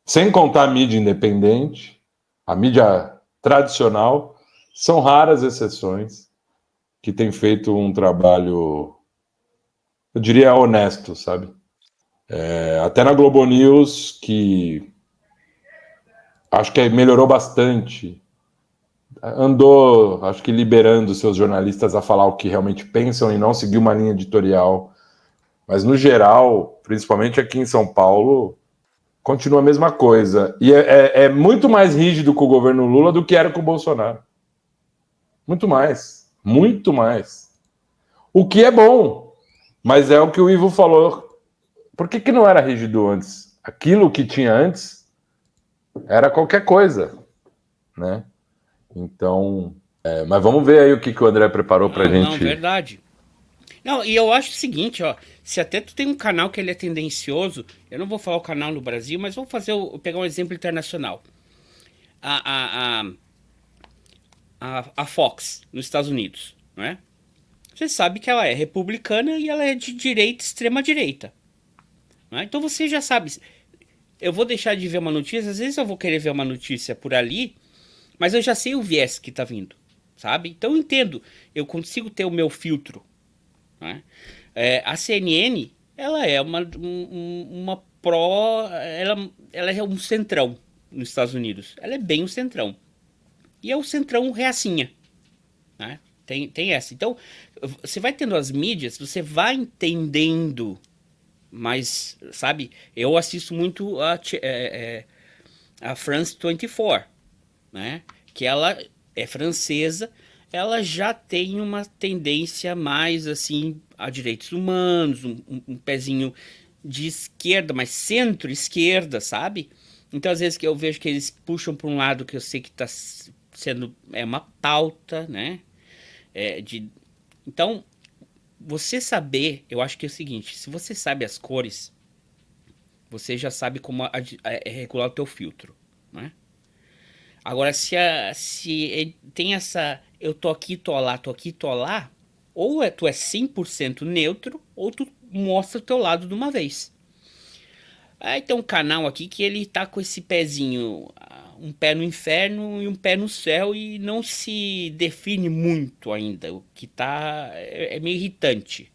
sem contar a mídia independente, a mídia tradicional, são raras exceções que têm feito um trabalho, eu diria, honesto, sabe? Até na Globo News, que acho que melhorou bastante, andou, acho que liberando seus jornalistas a falar o que realmente pensam e não seguir uma linha editorial. Mas, no geral, principalmente aqui em São Paulo, continua a mesma coisa. E é muito mais rígido com o governo Lula do que era com o Bolsonaro. Muito mais. Muito mais. O que é bom. Mas é o que o Ivo falou. Por que não era rígido antes? Aquilo que tinha antes era qualquer coisa. Né? Então... mas vamos ver aí o que o André preparou pra gente. Não, verdade. Não, e eu acho o seguinte, ó, se até tu tem um canal que ele é tendencioso, eu não vou falar o canal no Brasil, mas vou pegar um exemplo internacional. A Fox, nos Estados Unidos, não é? Você sabe que ela é republicana e ela é de direita, extrema direita. Não é? Então você já sabe, eu vou deixar de ver uma notícia, às vezes eu vou querer ver uma notícia por ali, mas eu já sei o viés que tá vindo, sabe? Então eu entendo, eu consigo ter o meu filtro. A CNN, ela é uma ela é um centrão nos Estados Unidos. Ela é bem um centrão. E é o centrão reacinha. Né? Tem essa. Então, você vai tendo as mídias, você vai entendendo. Mas, sabe, eu assisto muito a France 24, né? Que ela é francesa. Ela já tem uma tendência mais, assim, a direitos humanos, um pezinho de esquerda, mas centro-esquerda, sabe? Então, às vezes, que eu vejo que eles puxam para um lado que eu sei que está sendo uma pauta, né? Então, você saber, eu acho que é o seguinte, se você sabe as cores, você já sabe como regular o teu filtro, né? Agora, se tem essa... Eu tô aqui, tô lá, ou tu é 100% neutro, ou tu mostra o teu lado de uma vez. Aí tem um canal aqui que ele tá com esse pezinho, um pé no inferno e um pé no céu, e não se define muito ainda, o que tá... é meio irritante.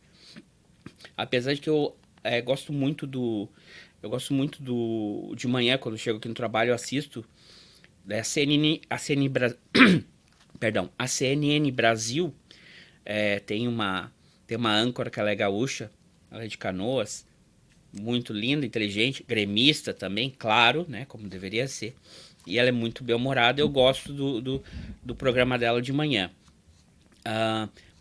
Apesar de que eu gosto muito Eu gosto muito de manhã, quando eu chego aqui no trabalho, eu assisto a CNN Brasil. Tem uma âncora que ela é gaúcha, ela é de Canoas, muito linda, inteligente, gremista também, claro, né, como deveria ser. E ela é muito bem-humorada, eu gosto do programa dela de manhã.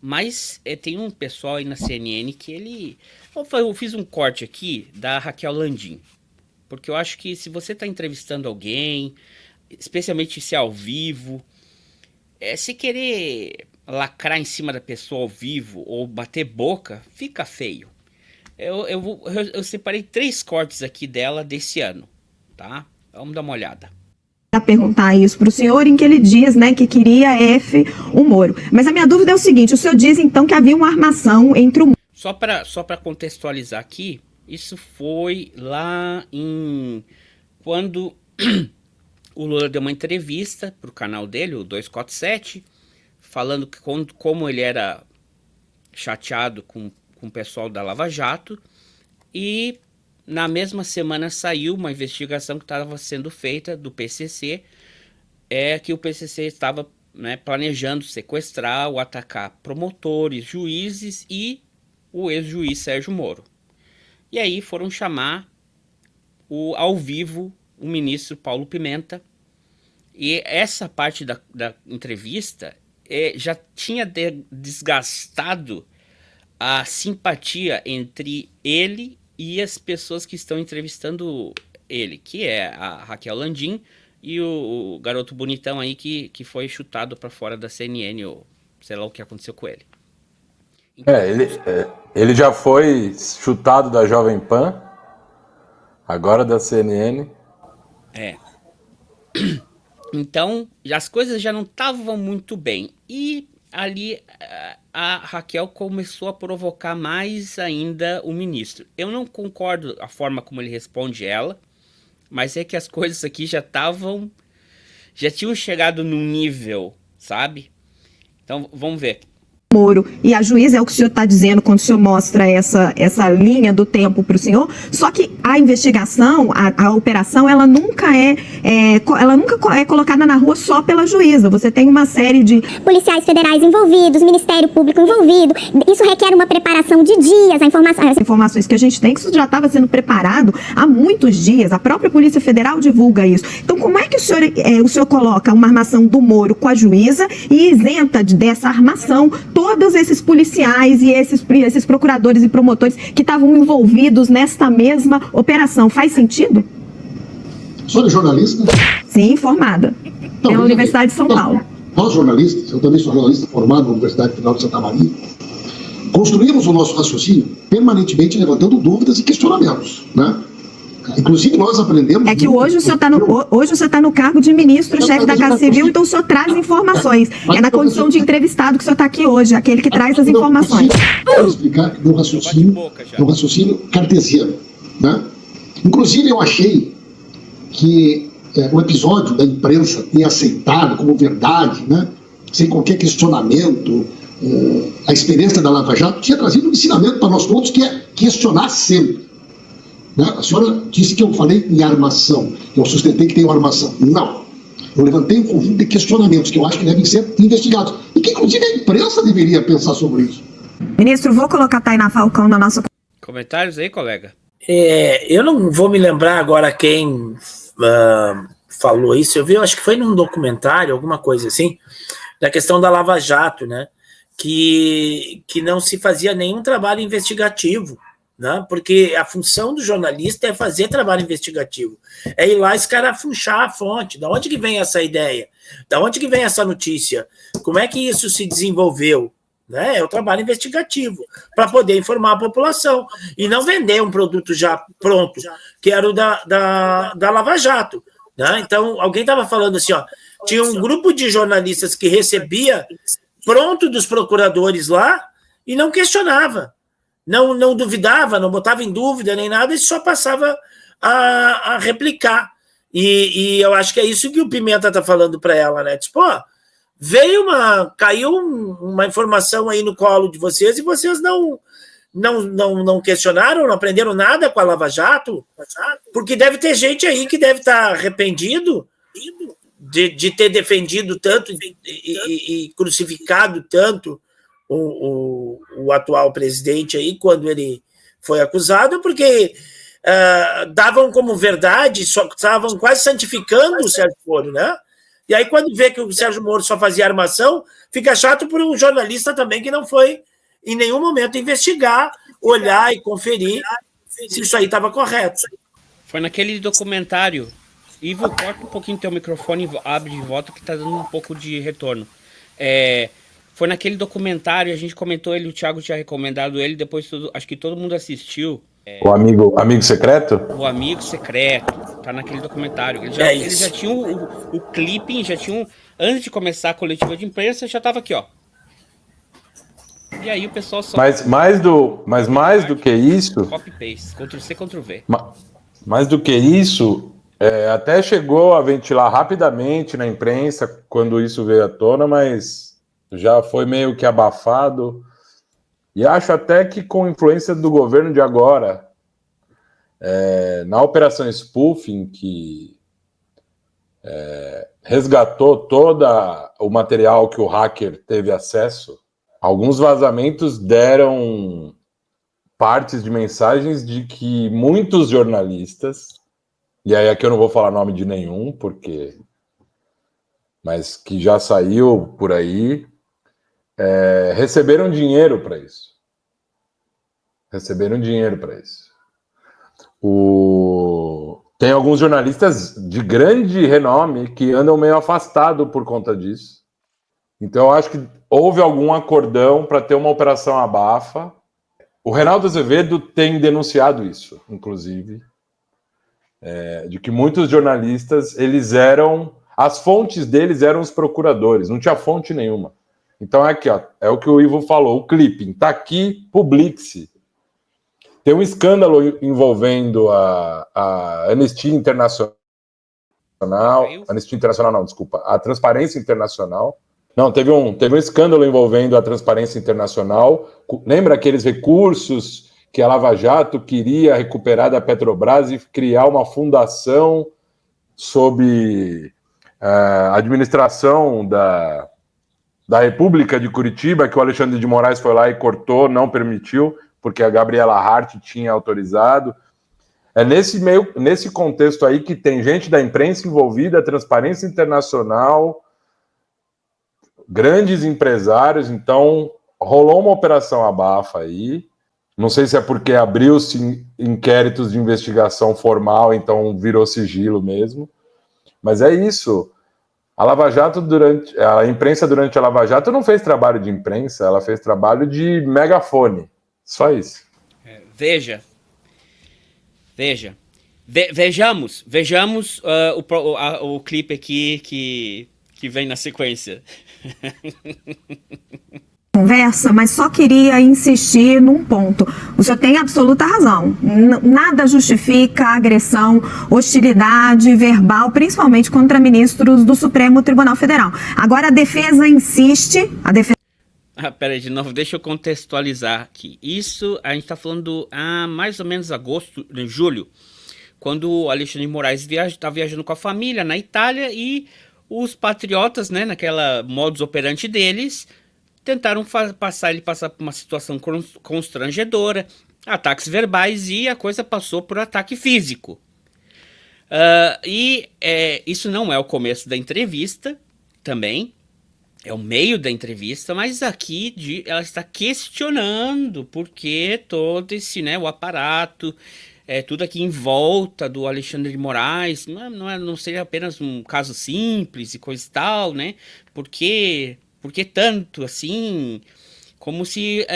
Mas tem um pessoal aí na CNN que eu fiz um corte aqui da Raquel Landim, porque eu acho que se você está entrevistando alguém, especialmente se é ao vivo, se querer lacrar em cima da pessoa ao vivo ou bater boca, fica feio. Eu separei 3 cortes aqui dela desse ano, tá? Vamos dar uma olhada. A perguntar isso para o senhor, em que ele diz, né, que queria o Moro. Mas a minha dúvida é o seguinte: o senhor diz então que havia uma armação entre o... Só para contextualizar aqui, isso foi lá quando o Lula deu uma entrevista para o canal dele, o 247, falando que como ele era chateado com o pessoal da Lava Jato, e na mesma semana saiu uma investigação que estava sendo feita do PCC, que o PCC estava, né, planejando sequestrar ou atacar promotores, juízes e o ex-juiz Sérgio Moro. E aí foram chamar ao vivo o ministro Paulo Pimenta, e essa parte da entrevista já tinha desgastado a simpatia entre ele e as pessoas que estão entrevistando ele, que é a Raquel Landim e o garoto bonitão aí que foi chutado para fora da CNN, ou sei lá o que aconteceu com ele. Então, ele já foi chutado da Jovem Pan, agora da CNN. Então, as coisas já não estavam muito bem. E ali a Raquel começou a provocar mais ainda o ministro. Eu não concordo a forma como ele responde ela, mas é que as coisas aqui já tinham chegado num nível, sabe? Então, vamos ver. Moro e a juíza, é o que o senhor está dizendo quando o senhor mostra essa linha do tempo para o senhor, só que a investigação, a operação, ela nunca é colocada na rua só pela juíza. Você tem uma série de policiais federais envolvidos, Ministério Público envolvido. Isso requer uma preparação de dias. As informações que a gente tem, que isso já estava sendo preparado há muitos dias. A própria Polícia Federal divulga isso. Então, como é que o senhor coloca uma armação do Moro com a juíza e isenta dessa armação todos esses policiais e esses procuradores e promotores que estavam envolvidos nesta mesma operação? Faz sentido? O senhor é jornalista? Sim, formada. Pela Universidade de São Paulo. Nós jornalistas, eu também sou jornalista formado na Universidade Federal de Santa Maria, construímos o nosso raciocínio permanentemente levantando dúvidas e questionamentos, né? Inclusive, nós aprendemos... É que hoje o senhor está no cargo de ministro-chefe da Casa Civil, então o senhor traz informações. É na condição de entrevistado que o senhor está aqui hoje, aquele que traz as informações. Quero explicar no raciocínio cartesiano, né? Inclusive, eu achei que o episódio da imprensa ter aceitado como verdade, né, sem qualquer questionamento, a experiência da Lava Jato tinha trazido um ensinamento para nós todos, que é questionar sempre. A senhora disse que eu falei em armação, que eu sustentei que tem uma armação. Não. Eu levantei um conjunto de questionamentos que eu acho que devem ser investigados. E que, inclusive, a imprensa deveria pensar sobre isso. Ministro, vou colocar a Tainá Falcão na nossa... Comentários aí, colega? Eu não vou me lembrar agora quem falou isso. Eu acho que foi num documentário, alguma coisa assim, da questão da Lava Jato, né? Que não se fazia nenhum trabalho investigativo. Né? Porque a função do jornalista é fazer trabalho investigativo, é ir lá escarafunchar a fonte. Da onde que vem essa ideia? Da onde que vem essa notícia? Como é que isso se desenvolveu? Né? É o trabalho investigativo, para poder informar a população e não vender um produto já pronto, que era o da Lava Jato. Né? Então, alguém estava falando assim, tinha um grupo de jornalistas que recebia pronto dos procuradores lá e não questionava. Não duvidava, não botava em dúvida nem nada, e só passava a replicar. E eu acho que é isso que o Pimenta está falando para ela, né? Tipo, caiu uma informação aí no colo de vocês e vocês não questionaram, não aprenderam nada com a Lava Jato? Porque deve ter gente aí que deve estar arrependido de ter defendido tanto e crucificado tanto o atual presidente aí quando ele foi acusado, porque davam como verdade, só estavam quase santificando o Sérgio Moro, né? E aí quando vê que o Sérgio Moro só fazia armação, fica chato para um jornalista também que não foi em nenhum momento investigar, olhar e conferir se isso aí estava correto. Foi naquele documentário. Ivo, corta um pouquinho teu microfone e abre de volta que tá dando um pouco de retorno. Foi naquele documentário, a gente comentou ele, o Thiago tinha recomendado ele, depois acho que todo mundo assistiu. O amigo secreto? O Amigo Secreto, tá naquele documentário. Eles já tinham o clipping, já tinham, antes de começar a coletiva de imprensa, já tava aqui, ó. E aí o pessoal só... Mas mais do que isso... Copy-paste, Ctrl-C, Ctrl-V. Mais do que isso, até chegou a ventilar rapidamente na imprensa quando isso veio à tona, mas já foi meio que abafado. E acho até que com influência do governo de agora, na operação spoofing, que resgatou todo o material que o hacker teve acesso, alguns vazamentos deram partes de mensagens de que muitos jornalistas, e aí aqui eu não vou falar nome de nenhum, mas que já saiu por aí, receberam dinheiro para isso. Tem alguns jornalistas de grande renome que andam meio afastados por conta disso. Então eu acho que houve algum acordão para ter uma operação abafa. O Reinaldo Azevedo tem denunciado isso, inclusive, de que muitos jornalistas, as fontes deles eram os procuradores, não tinha fonte nenhuma. Então é aqui, ó, é o que o Ivo falou, o clipping, tá aqui, publique-se. Tem um escândalo envolvendo a Anistia Internacional, a Transparência Internacional. Não, teve um escândalo envolvendo a Transparência Internacional. Lembra aqueles recursos que a Lava Jato queria recuperar da Petrobras e criar uma fundação sob a administração da República de Curitiba, que o Alexandre de Moraes foi lá e cortou, não permitiu, porque a Gabriela Hart tinha autorizado. É nesse contexto aí que tem gente da imprensa envolvida, Transparência Internacional, grandes empresários, então rolou uma operação abafa aí. Não sei se é porque abriu-se inquéritos de investigação formal, então virou sigilo mesmo. Mas é isso. A Lava Jato, a imprensa durante a Lava Jato não fez trabalho de imprensa, ela fez trabalho de megafone. Só isso. Vejamos o clipe aqui que vem na sequência. Conversa, mas só queria insistir num ponto. O senhor tem absoluta razão. Nada justifica agressão, hostilidade verbal, principalmente contra ministros do Supremo Tribunal Federal. Agora a defesa insiste. Peraí, de novo, deixa eu contextualizar aqui. Isso a gente está falando mais ou menos julho, quando o Alexandre de Moraes está viajando com a família na Itália e os patriotas, né, naquela modus operandi deles, tentaram passar por uma situação constrangedora, ataques verbais, e a coisa passou por ataque físico. Isso não é o começo da entrevista, também, é o meio da entrevista, mas aqui ela está questionando porque todo esse, né, o aparato, tudo aqui em volta do Alexandre de Moraes, não seria apenas um caso simples e coisa e tal, né? Por que tanto assim, como se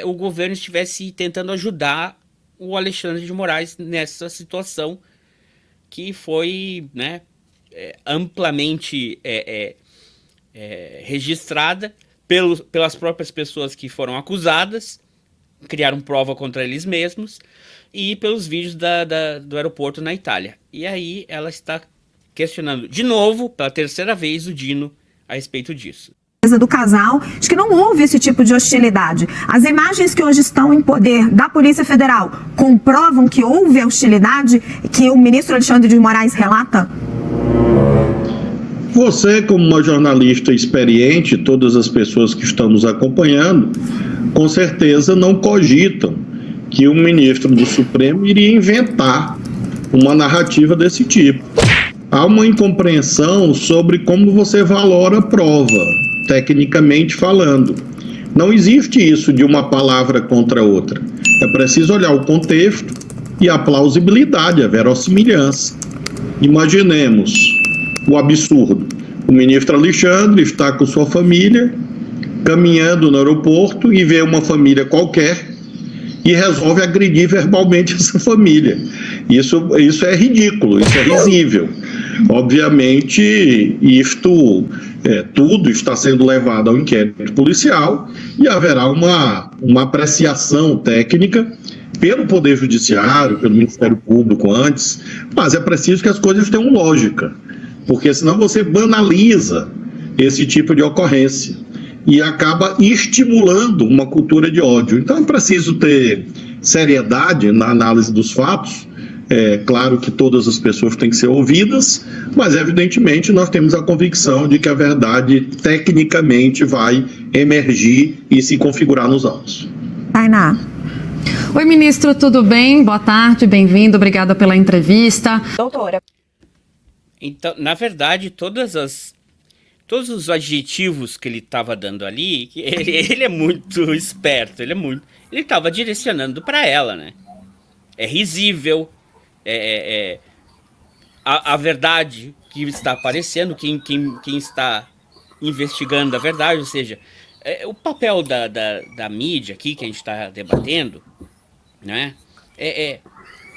o governo estivesse tentando ajudar o Alexandre de Moraes nessa situação que foi, né, amplamente registrada pelas próprias pessoas que foram acusadas, criaram prova contra eles mesmos, e pelos vídeos do aeroporto na Itália. E aí ela está questionando de novo, pela terceira vez, o Dino a respeito disso. do casal, de que não houve esse tipo de hostilidade. As imagens que hoje estão em poder da Polícia Federal comprovam que houve a hostilidade que o ministro Alexandre de Moraes relata? Você, como uma jornalista experiente, todas as pessoas que estão nos acompanhando, com certeza não cogitam que o ministro do Supremo iria inventar uma narrativa desse tipo. Há uma incompreensão sobre como você valora a prova, tecnicamente falando. Não existe isso de uma palavra contra outra. É preciso olhar o contexto e a plausibilidade, a verossimilhança. Imaginemos o absurdo. O ministro Alexandre está com sua família, caminhando no aeroporto e vê uma família qualquer e resolve agredir verbalmente essa família. Isso é ridículo, isso é risível. Obviamente, tudo está sendo levado ao inquérito policial e haverá uma apreciação técnica pelo Poder Judiciário, pelo Ministério Público antes, mas é preciso que as coisas tenham lógica, porque senão você banaliza esse tipo de ocorrência e acaba estimulando uma cultura de ódio. Então é preciso ter seriedade na análise dos fatos. É claro que todas as pessoas têm que ser ouvidas, mas evidentemente nós temos a convicção de que a verdade tecnicamente vai emergir e se configurar nos autos. Tainá. Oi, ministro, tudo bem? Boa tarde, bem-vindo, obrigada pela entrevista. Doutora. Então, na verdade, todos os adjetivos que ele estava dando ali, ele é muito esperto, ele estava direcionando para ela, né? É risível, a verdade que está aparecendo, quem está investigando a verdade, ou seja, o papel da mídia aqui que a gente está debatendo, né?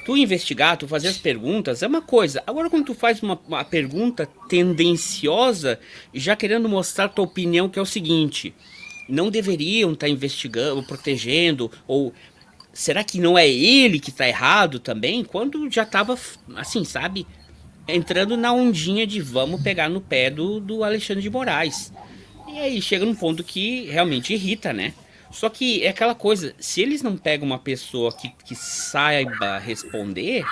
Tu investigar, tu fazer as perguntas é uma coisa. Agora, quando tu faz uma pergunta tendenciosa, já querendo mostrar tua opinião, que é o seguinte: não deveriam estar investigando, protegendo, ou será que não é ele que está errado também? Quando já estava, assim, sabe, entrando na ondinha de vamos pegar no pé do Alexandre de Moraes. E aí chega num ponto que realmente irrita, né? Só que é aquela coisa, se eles não pegam uma pessoa que saiba responder,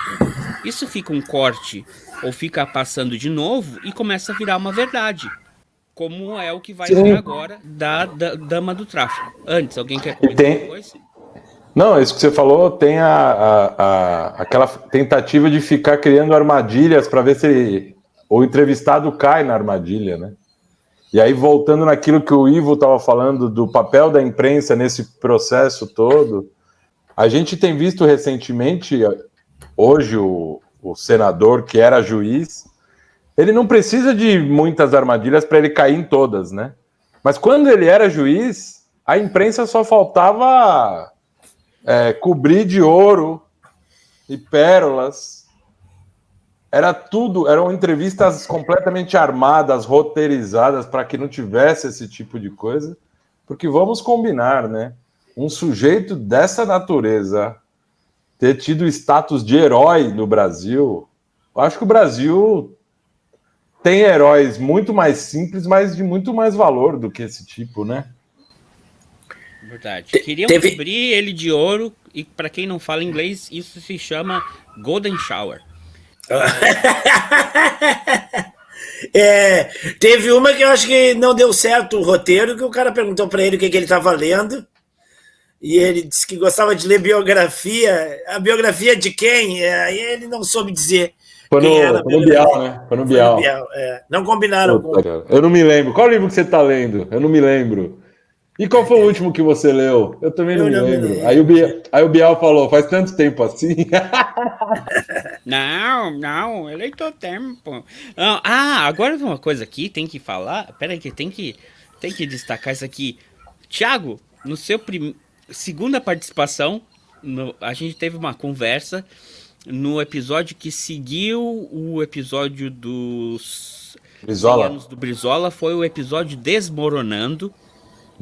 isso fica um corte, ou fica passando de novo e começa a virar uma verdade. Como é o que vai vir agora da dama do tráfico. Antes, alguém quer comentar alguma coisa? Não, isso que você falou, tem aquela tentativa de ficar criando armadilhas para ver se o entrevistado cai na armadilha, né? E aí, voltando naquilo que o Ivo estava falando do papel da imprensa nesse processo todo, a gente tem visto recentemente, hoje o senador que era juiz, ele não precisa de muitas armadilhas para ele cair em todas, né? Mas quando ele era juiz, a imprensa só faltava cobrir de ouro e pérolas. Era tudo, eram entrevistas completamente armadas, roteirizadas, para que não tivesse esse tipo de coisa. Porque vamos combinar, né? Um sujeito dessa natureza ter tido status de herói no Brasil, eu acho que o Brasil tem heróis muito mais simples, mas de muito mais valor do que esse tipo, né? Verdade. Queriam cobrir ele de ouro, e para quem não fala inglês, isso se chama Golden Shower. Teve uma que eu acho que não deu certo o roteiro, que o cara perguntou para ele o que ele estava lendo, e ele disse que gostava de ler biografia. A biografia de quem? Aí ele não soube dizer. Foi no Bial, né? Foi no Bial. Não combinaram. Eu não me lembro. Qual livro que você está lendo? Eu não me lembro. E qual foi o último que você leu? Eu também não me lembro. Aí o Bial falou, faz tanto tempo assim. Não, eu leio todo tempo. Agora uma coisa aqui, tem que falar. Peraí, que tem que destacar isso aqui. Thiago, no seu segunda participação, a gente teve uma conversa no episódio que seguiu o episódio dos 100 anos do Brizola, foi o episódio Desmoronando.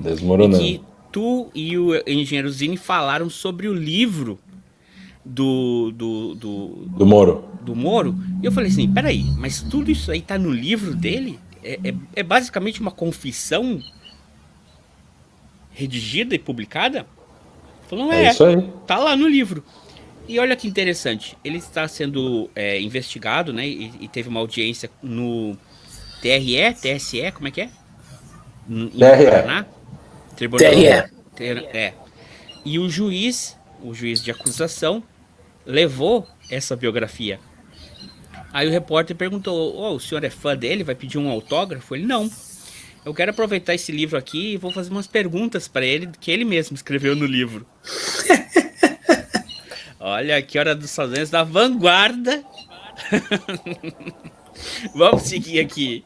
Em que tu e o engenheiro Zini falaram sobre o livro do Moro. Do Moro. E eu falei assim, peraí, mas tudo isso aí tá no livro dele? É basicamente uma confissão redigida e publicada? Falou, É isso aí. Tá lá no livro. E olha que interessante, ele está sendo investigado, né? E teve uma audiência no TSE, como é que é? Em Paraná? Tribunal. TRE. E o juiz de acusação, levou essa biografia. Aí o repórter perguntou, o senhor é fã dele? Vai pedir um autógrafo? Ele, não. Eu quero aproveitar esse livro aqui e vou fazer umas perguntas para ele, que ele mesmo escreveu no livro. Olha, aqui hora dos Estados da vanguarda. Vamos seguir aqui.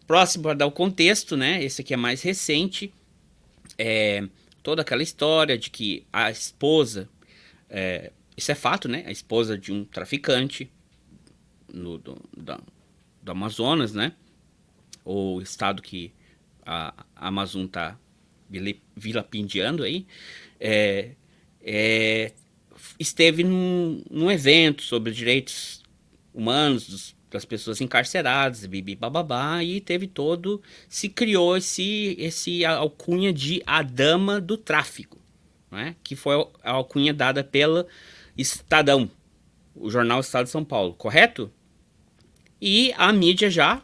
Próximo, para dar o contexto, né? Esse aqui é mais recente. Toda aquela história de que a esposa... isso é fato, né? A esposa de um traficante do Amazonas, né? O estado que a Amazon está vilipendiando aí, esteve num evento sobre direitos humanos das pessoas encarceradas, bababá, e se criou esse alcunha de a dama do tráfico, né? Que foi a alcunha dada pela Estadão, o jornal Estado de São Paulo, correto? E a mídia já,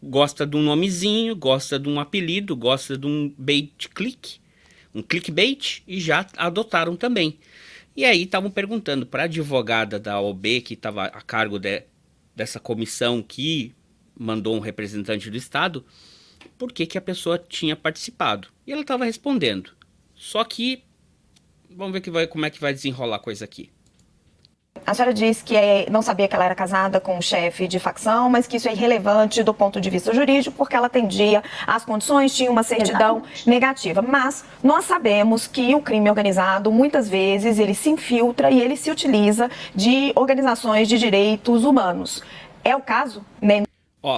gosta de um nomezinho, gosta de um apelido, gosta de um um clickbait, e já adotaram também. E aí estavam perguntando para a advogada da OAB, que estava a cargo dessa comissão que mandou um representante do Estado, por que a pessoa tinha participado. E ela estava respondendo. Só que, vamos ver como é que vai desenrolar a coisa aqui. A senhora diz que não sabia que ela era casada com um chefe de facção, mas que isso é irrelevante do ponto de vista jurídico, porque ela atendia às condições, tinha uma certidão negativa. Mas nós sabemos que o crime organizado, muitas vezes, ele se infiltra e ele se utiliza de organizações de direitos humanos. É o caso?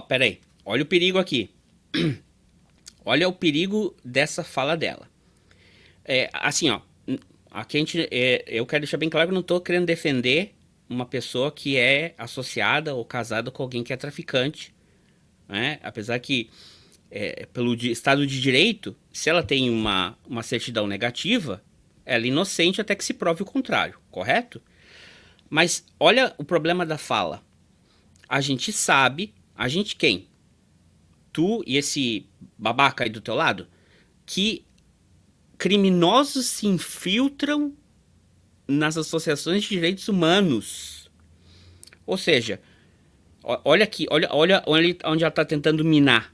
Peraí. Olha o perigo aqui. Olha o perigo dessa fala dela. Aqui eu quero deixar bem claro que eu não estou querendo defender uma pessoa que é associada ou casada com alguém que é traficante, né? Apesar que, pelo Estado de Direito, se ela tem uma certidão negativa, ela é inocente até que se prove o contrário, correto? Mas olha o problema da fala. A gente sabe, quem? Tu e esse babaca aí do teu lado, que criminosos se infiltram nas associações de direitos humanos. Ou seja, olha aqui, olha onde ela está tentando minar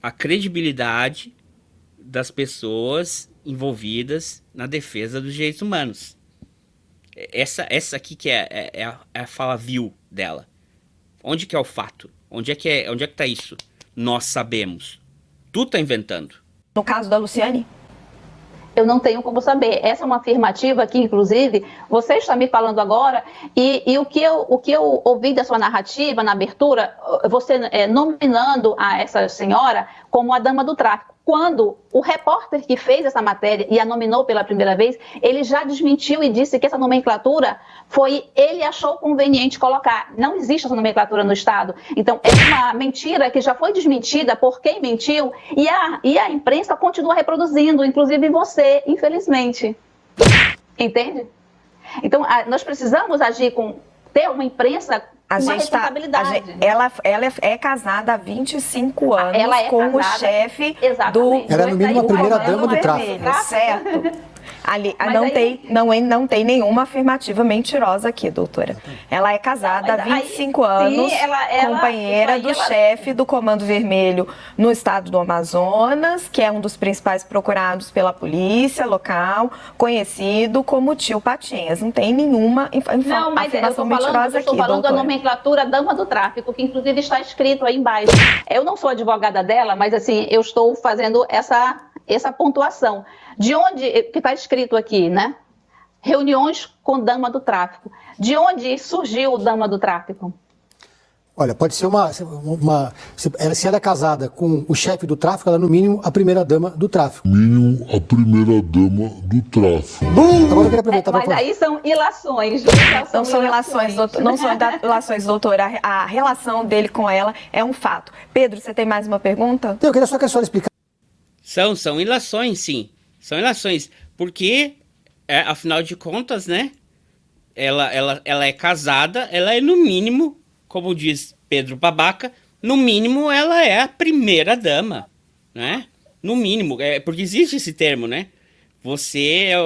a credibilidade das pessoas envolvidas na defesa dos direitos humanos. Essa aqui que é a fala vil dela. Onde que é o fato? Onde é que está isso? Nós sabemos. Tu tá inventando. No caso da Luciane? Eu não tenho como saber. Essa é uma afirmativa que, inclusive, você está me falando agora, e o que eu ouvi da sua narrativa, na abertura, você nominando a essa senhora como a dama do tráfico. Quando o repórter que fez essa matéria e a nominou pela primeira vez, ele já desmentiu e disse que essa nomenclatura ele achou conveniente colocar. Não existe essa nomenclatura no Estado. Então, é uma mentira que já foi desmentida por quem mentiu, e a imprensa continua reproduzindo, inclusive você, infelizmente. Entende? Então, nós precisamos agir ter uma imprensa com uma responsabilidade. Ela é casada há 25 anos com o chefe do... Ela é no mínimo a primeira dama do tráfico. Certo. Não tem nenhuma afirmativa mentirosa aqui, doutora. Ela é casada há 25 anos, companheira do chefe do Comando Vermelho no estado do Amazonas, que é um dos principais procurados pela polícia local, conhecido como Tio Patinhas. Não tem nenhuma afirmação mentirosa aqui, doutora. Eu estou falando da nomenclatura dama do tráfico, que inclusive está escrito aí embaixo. Eu não sou advogada dela, mas assim, eu estou fazendo essa pontuação. De onde, que está escrito aqui, né? Reuniões com dama do tráfico. De onde surgiu o dama do tráfico? Olha, pode ser se ela é casada com o chefe do tráfico, ela é no mínimo a primeira dama do tráfico. Agora eu queria aproveitar mas aí são ilações. Não são ilações, doutora. A relação dele com ela é um fato. Pedro, você tem mais uma pergunta? Eu queria só que a senhora explicasse. São ilações, sim. São ilações. Porque, afinal de contas, né? Ela é casada, ela é no mínimo, como diz Pedro Babaca, no mínimo ela é a primeira dama, né? No mínimo, porque existe esse termo, né? Você é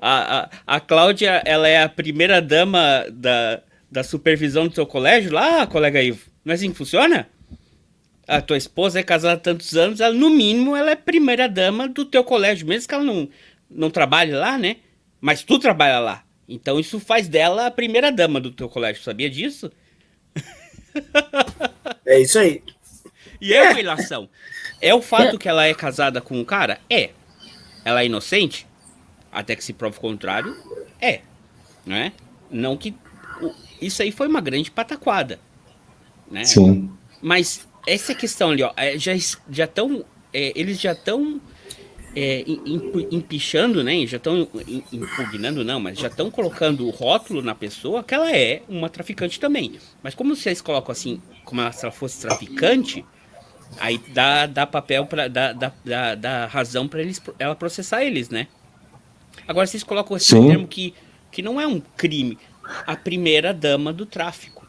a Cláudia, ela é a primeira dama da supervisão do seu colégio lá, colega Ivo. Não é assim que funciona? A tua esposa é casada há tantos anos, ela, no mínimo, ela é primeira dama do teu colégio, mesmo que ela não trabalhe lá, né? Mas tu trabalha lá. Então isso faz dela a primeira dama do teu colégio, sabia disso? É isso aí. E é uma ilação. É o fato que ela é casada com um cara? É. Ela é inocente? Até que se prove o contrário, é. Né? Não que... Isso aí foi uma grande pataquada. Né? Sim. Mas essa questão ali, ó, já estão... eles já estão empichando, né? Já estão impugnando, não, mas já estão colocando o rótulo na pessoa que ela é uma traficante também. Mas como vocês colocam assim, como se ela fosse traficante, aí dá papel para dá razão para ela processar eles, né? Agora vocês colocam esse termo que não é um crime, a primeira dama do tráfico.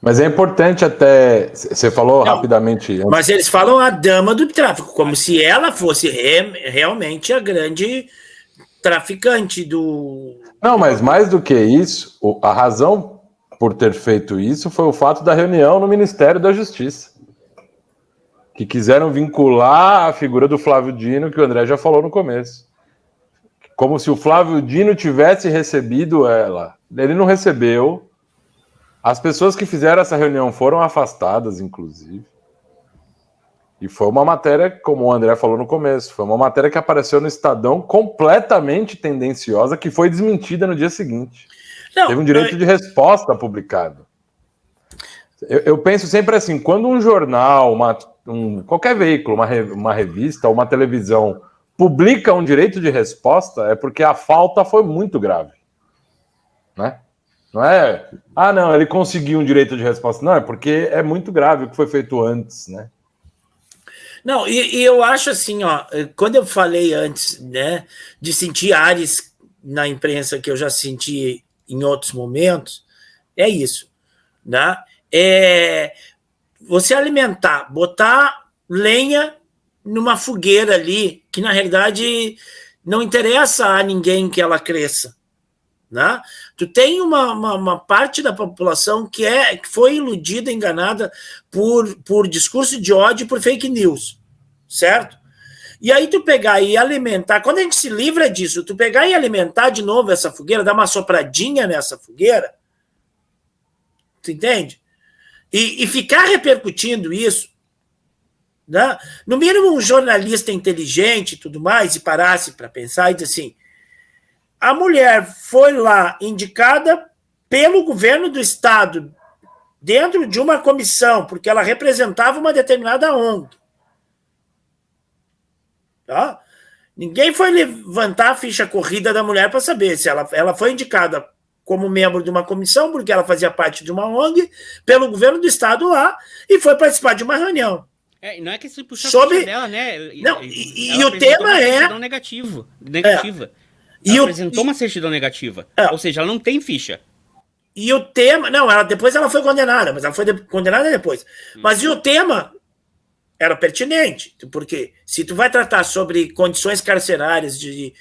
Mas é importante até, você falou rapidamente... Mas eles falam a dama do tráfico, como se ela fosse realmente a grande traficante do... Não, mas mais do que isso, a razão por ter feito isso foi o fato da reunião no Ministério da Justiça, que quiseram vincular a figura do Flávio Dino, que o André já falou no começo. Como se o Flávio Dino tivesse recebido ela. Ele não recebeu. As pessoas que fizeram essa reunião foram afastadas, inclusive. E foi uma matéria, como o André falou no começo, foi uma matéria que apareceu no Estadão completamente tendenciosa, que foi desmentida no dia seguinte. Teve um direito de resposta publicado. Eu penso sempre assim, quando um jornal, qualquer veículo, uma revista ou uma televisão publica um direito de resposta, é porque a falta foi muito grave. Né? Não é, não, ele conseguiu um direito de resposta. Não, é porque é muito grave o que foi feito antes, né? Não, e eu acho assim, ó, quando eu falei antes, né, de sentir ares na imprensa que eu já senti em outros momentos, é isso, né? Você alimentar, botar lenha numa fogueira ali, que na realidade não interessa a ninguém que ela cresça. Né? Tu tem uma parte da população que foi iludida, enganada por discurso de ódio e por fake news, certo? E aí tu pegar e alimentar, quando a gente se livra disso, tu pegar e alimentar de novo essa fogueira, dar uma sopradinha nessa fogueira, tu entende? E ficar repercutindo isso, né? No mínimo um jornalista inteligente e tudo mais, e parasse para pensar e dizer assim, a mulher foi lá indicada pelo governo do estado dentro de uma comissão, porque ela representava uma determinada ONG. Tá? Ninguém foi levantar a ficha corrida da mulher para saber se ela foi indicada como membro de uma comissão, porque ela fazia parte de uma ONG, pelo governo do estado lá, e foi participar de uma reunião. Não é que se puxar a ficha dela, né? Não, e o tema negativa. Ela apresentou uma certidão negativa. Ou seja, ela não tem ficha. E o tema... Não, depois ela foi condenada, mas ela foi condenada depois. Mas e o tema era pertinente, porque se tu vai tratar sobre condições carcerárias de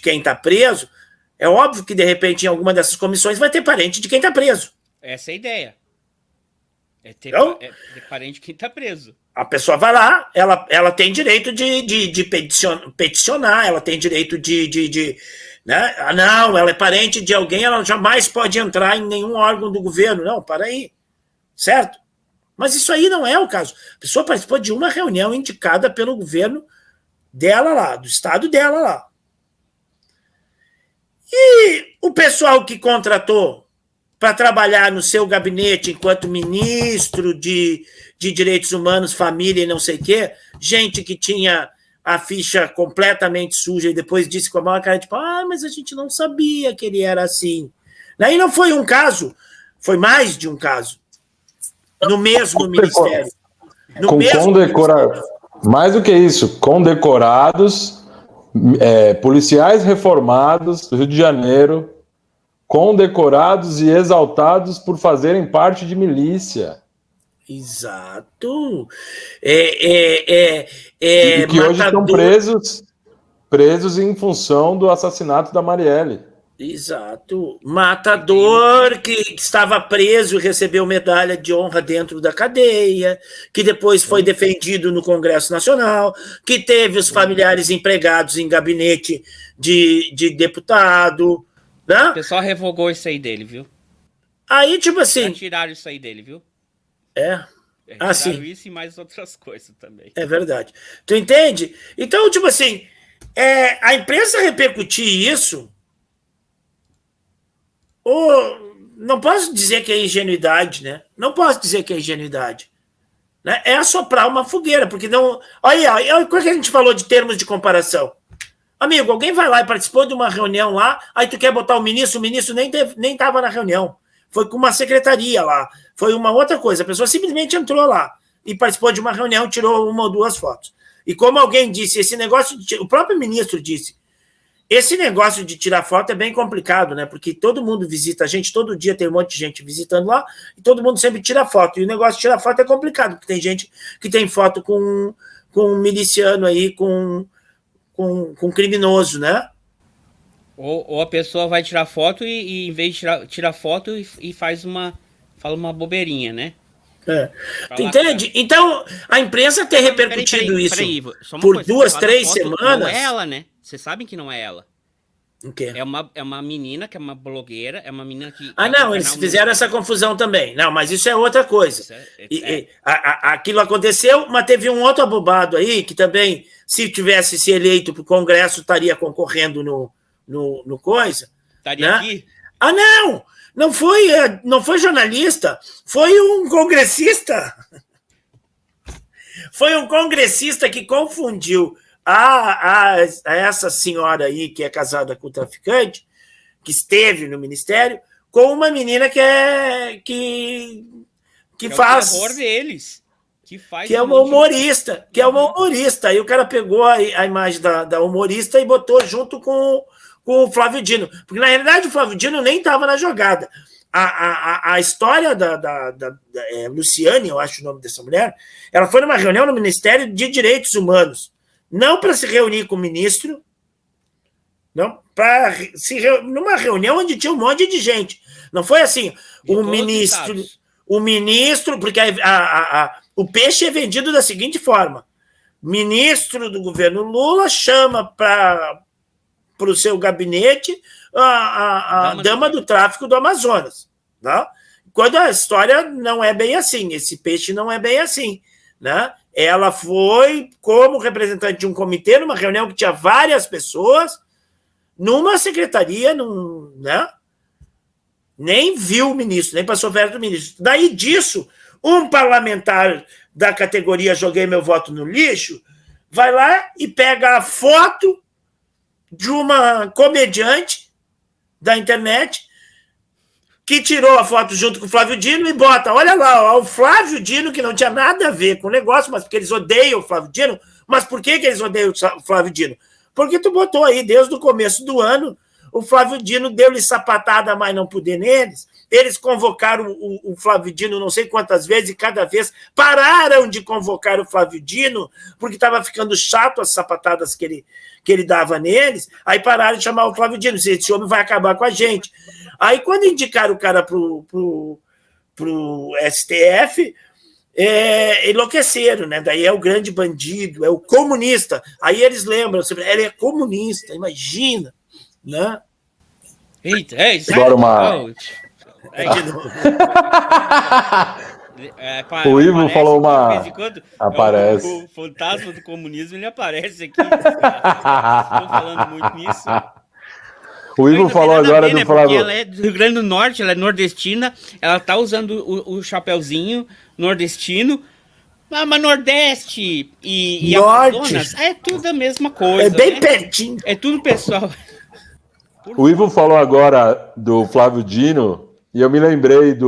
quem está preso, é óbvio que, de repente, em alguma dessas comissões vai ter parente de quem está preso. Essa é a ideia. É ter parente de quem está preso. A pessoa vai lá, ela tem direito de peticionar, ela tem direito né? Não, ela é parente de alguém, ela jamais pode entrar em nenhum órgão do governo. Não, para aí. Certo? Mas isso aí não é o caso. A pessoa participou de uma reunião indicada pelo governo dela lá, do estado dela lá. E o pessoal que contratou para trabalhar no seu gabinete enquanto ministro de Direitos Humanos, Família e não sei o quê, gente que tinha a ficha completamente suja e depois disse com a maior cara de pau, mas a gente não sabia que ele era assim. Daí não foi um caso, foi mais de um caso, no mesmo ministério. Mais do que isso, condecorados, policiais reformados do Rio de Janeiro, condecorados e exaltados por fazerem parte de milícia. Exato. E que hoje estão presos em função do assassinato da Marielle. Exato. Matador que estava preso e recebeu medalha de honra dentro da cadeia, que depois foi defendido no Congresso Nacional, que teve os familiares empregados em gabinete de deputado. Né? O pessoal revogou isso aí dele, viu? Aí, tipo assim... Já tiraram isso aí dele, viu? Assim. Isso e mais outras coisas também. É verdade. Tu entende? Então, tipo assim, a imprensa repercutir isso... não posso dizer que é ingenuidade, né? Não posso dizer que é ingenuidade. Né? É assoprar uma fogueira, porque não... Olha, qual que a gente falou de termos de comparação? Amigo, alguém vai lá e participou de uma reunião lá, aí tu quer botar o ministro nem estava na reunião. Foi com uma secretaria lá, foi uma outra coisa. A pessoa simplesmente entrou lá e participou de uma reunião, tirou uma ou duas fotos. E como alguém disse, esse negócio... O próprio ministro disse, esse negócio de tirar foto é bem complicado, né? Porque todo mundo visita a gente, todo dia tem um monte de gente visitando lá, e todo mundo sempre tira foto. E o negócio de tirar foto é complicado, porque tem gente que tem foto com um miliciano aí, com criminoso, né? Ou a pessoa vai tirar foto e em vez de tirar foto e fala uma bobeirinha, né? Tu entende? Então, a imprensa ter repercutido isso por 2-3 semanas... Não é ela, né? Vocês sabem que não é ela. O quê? É uma menina que é uma blogueira, é uma menina que... não, eles fizeram essa confusão também. Não, mas isso é outra coisa. Aquilo aconteceu, mas teve um outro abobado aí que também, se tivesse se eleito para o Congresso, estaria concorrendo no coisa. Estaria aqui? Não! Não foi jornalista, foi um congressista. Foi um congressista que confundiu a essa senhora aí, que é casada com o traficante, que esteve no ministério, com uma menina que faz... É o terror deles. Que é uma humorista. Que é uma humorista. Aí o cara pegou a imagem da humorista e botou junto com o Flávio Dino. Porque, na realidade, o Flávio Dino nem estava na jogada. A história da Luciane, eu acho o nome dessa mulher, ela foi numa reunião no Ministério de Direitos Humanos. Não para se reunir com o ministro, não, para numa reunião onde tinha um monte de gente. Não foi assim, o ministro, porque o peixe é vendido da seguinte forma: ministro do governo Lula chama para o seu gabinete a dama do tráfico do Amazonas. Tá? Quando a história não é bem assim, esse peixe não é bem assim. Né? Ela foi como representante de um comitê numa reunião que tinha várias pessoas, numa secretaria, né? Nem viu o ministro, nem passou perto do ministro. Daí disso, um parlamentar da categoria Joguei Meu Voto no Lixo vai lá e pega a foto de uma comediante da internet que tirou a foto junto com o Flávio Dino e bota, olha lá, ó, o Flávio Dino, que não tinha nada a ver com o negócio, mas porque eles odeiam o Flávio Dino. Mas por que eles odeiam o Flávio Dino? Porque tu botou aí, desde o começo do ano, o Flávio Dino deu-lhe sapatada, mas não poder neles. Eles convocaram o Flávio Dino não sei quantas vezes, e cada vez pararam de convocar o Flávio Dino, porque estava ficando chato as sapatadas que ele dava neles, aí pararam de chamar o Flávio Dino, esse homem vai acabar com a gente. Aí, quando indicaram o cara pro STF, enlouqueceram, né? Daí é o grande bandido, é o comunista. Aí eles lembram, ele é comunista, imagina, né? Eita, agora uma... O Ivo falou uma... De vez em quando, aparece. O fantasma do comunismo, ele aparece aqui. Estou falando muito nisso. O Ivo falou agora do Flávio. Ela é do Rio Grande do Norte, ela é nordestina, ela tá usando o chapeuzinho nordestino, mas Nordeste e Amazonas é tudo a mesma coisa. É bem pertinho. É tudo pessoal. O Ivo falou agora do Flávio Dino, e eu me lembrei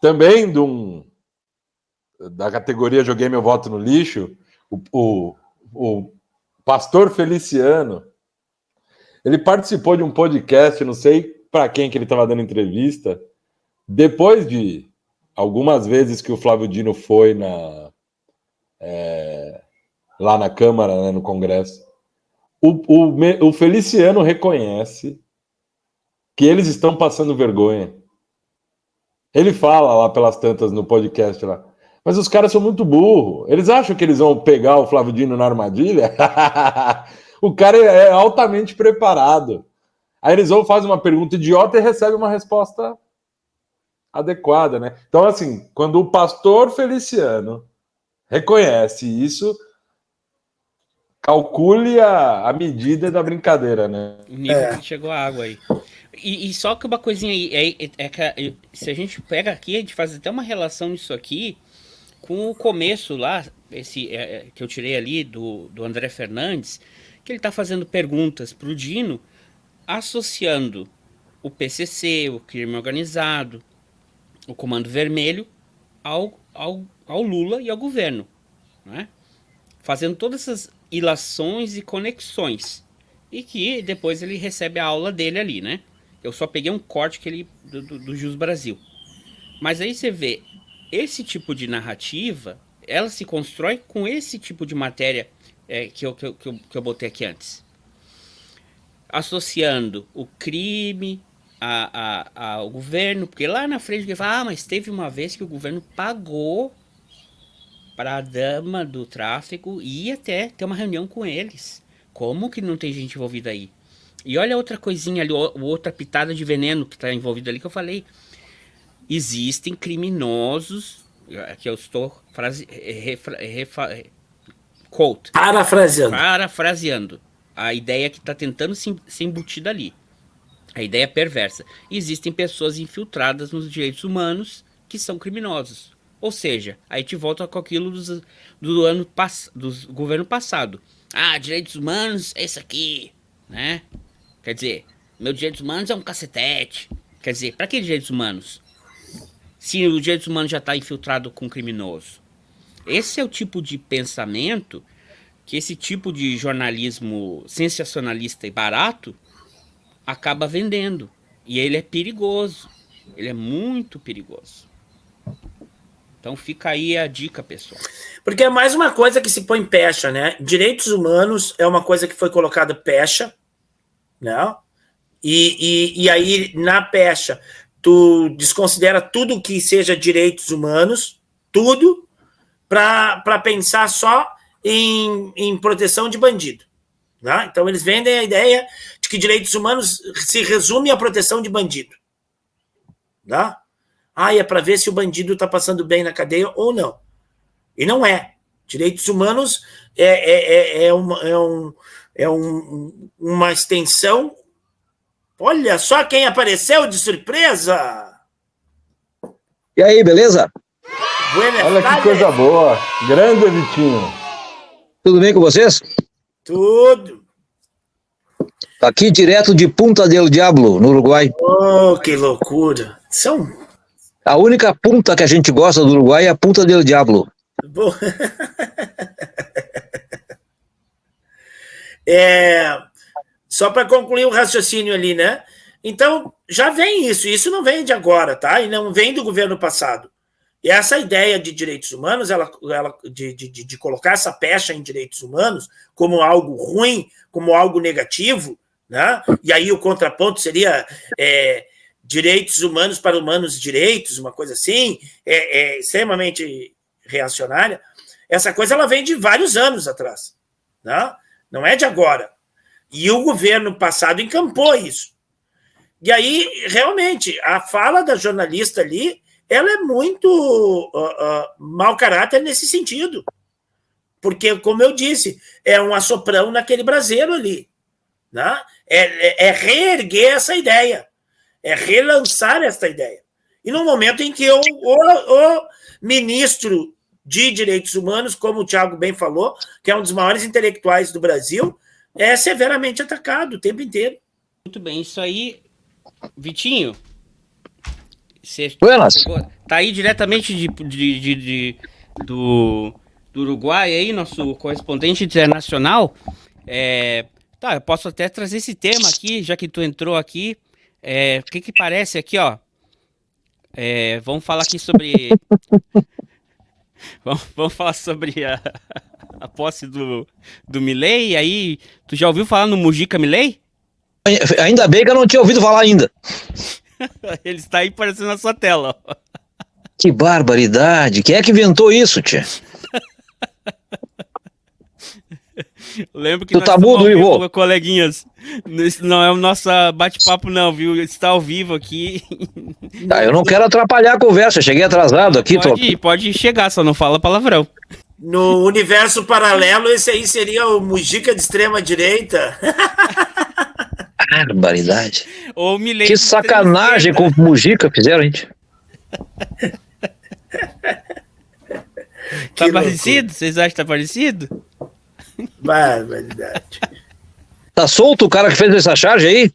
também de um da categoria Joguei Meu Voto no Lixo, o pastor Feliciano, ele participou de um podcast, não sei para quem que ele estava dando entrevista, depois de algumas vezes que o Flávio Dino foi lá na Câmara, né, no Congresso, o Feliciano reconhece que eles estão passando vergonha. Ele fala lá pelas tantas no podcast lá, mas os caras são muito burros. Eles acham que eles vão pegar o Flávio Dino na armadilha? O cara é altamente preparado. Aí eles vão fazer uma pergunta idiota e recebem uma resposta adequada, né? Então, assim, quando o pastor Feliciano reconhece isso, calcule a medida da brincadeira, né? O nível que chegou a água aí. E só que uma coisinha aí, que se a gente pega aqui, a gente faz até uma relação nisso aqui com o começo lá, esse que eu tirei ali do André Fernandes, que ele está fazendo perguntas para o Dino, associando o PCC, o crime organizado, o Comando Vermelho, ao Lula e ao governo, né? Fazendo todas essas ilações e conexões. E que depois ele recebe a aula dele ali, né? Eu só peguei um corte do Jus Brasil. Mas aí você vê, esse tipo de narrativa, ela se constrói com esse tipo de matéria que eu botei aqui antes. Associando o crime ao governo, porque lá na frente ele fala, mas teve uma vez que o governo pagou para a dama do tráfico e até ter uma reunião com eles. Como que não tem gente envolvida aí? E olha outra coisinha ali, outra pitada de veneno que está envolvida ali que eu falei. Existem criminosos, que eu estou parafraseando a ideia que está tentando ser embutida ali. A ideia perversa. Existem pessoas infiltradas nos direitos humanos que são criminosos. Ou seja, aí te volta com aquilo do governo passado. Direitos humanos é isso aqui, né? Quer dizer, meus direitos humanos é um cacetete. Quer dizer, para que direitos humanos? Se o direitos humanos já está infiltrado com criminoso. Esse é o tipo de pensamento que esse tipo de jornalismo sensacionalista e barato acaba vendendo. E ele é perigoso. Ele é muito perigoso. Então fica aí a dica, pessoal. Porque é mais uma coisa que se põe pecha, né? Direitos humanos é uma coisa que foi colocada pecha, né? E aí, na pecha, tu desconsidera tudo que seja direitos humanos, tudo, para pensar só em proteção de bandido. Né? Então, eles vendem a ideia de que direitos humanos se resume à proteção de bandido. Né? É para ver se o bandido está passando bem na cadeia ou não. E não é. Direitos humanos uma extensão. Olha só quem apareceu de surpresa! E aí, beleza? Olha que coisa boa. Grande, Vitinho. Tudo bem com vocês? Tudo. Aqui direto de Punta del Diablo, no Uruguai. Oh, que loucura. A única punta que a gente gosta do Uruguai é a Punta del Diablo. Só para concluir o raciocínio ali, né? Então, já vem isso não vem de agora, tá? E não vem do governo passado. E essa ideia de direitos humanos, de colocar essa pecha em direitos humanos como algo ruim, como algo negativo, né? E aí o contraponto seria direitos humanos para humanos direitos, uma coisa assim, extremamente reacionária. Essa coisa ela vem de vários anos atrás, né? Não é de agora. E o governo passado encampou isso. E aí, realmente, a fala da jornalista ali, ela é muito mau caráter nesse sentido. Porque, como eu disse, é um assoprão naquele braseiro ali. Né? É reerguer essa ideia. É relançar essa ideia. E no momento em que o ministro de Direitos Humanos, como o Thiago bem falou, que é um dos maiores intelectuais do Brasil, é severamente atacado o tempo inteiro. Muito bem, isso aí, Vitinho, você Buenas. tá aí diretamente do Uruguai aí, nosso correspondente internacional. Tá, eu posso até trazer esse tema aqui, já que tu entrou aqui. O que parece aqui, ó? Vamos falar aqui sobre... vamos falar sobre a posse do Milei. Aí, tu já ouviu falar no Mujica Milei? Ainda bem que eu não tinha ouvido falar ainda. Ele está aí aparecendo na sua tela, ó. Que barbaridade. Quem é que inventou isso, tia? Lembro que tu tá mudo, Ivo? Coleguinhas. Isso não é o nosso bate-papo não, viu? Está ao vivo aqui. Tá, eu não quero atrapalhar a conversa. Eu cheguei atrasado aqui. Pode chegar, só não fala palavrão. No universo paralelo, esse aí seria o Mujica de extrema direita. Barbaridade. Ou que sacanagem com o Mujica fizeram, gente. Tá parecido? Vocês acham que tá parecido? Barbaridade. Tá solto o cara que fez essa charge aí?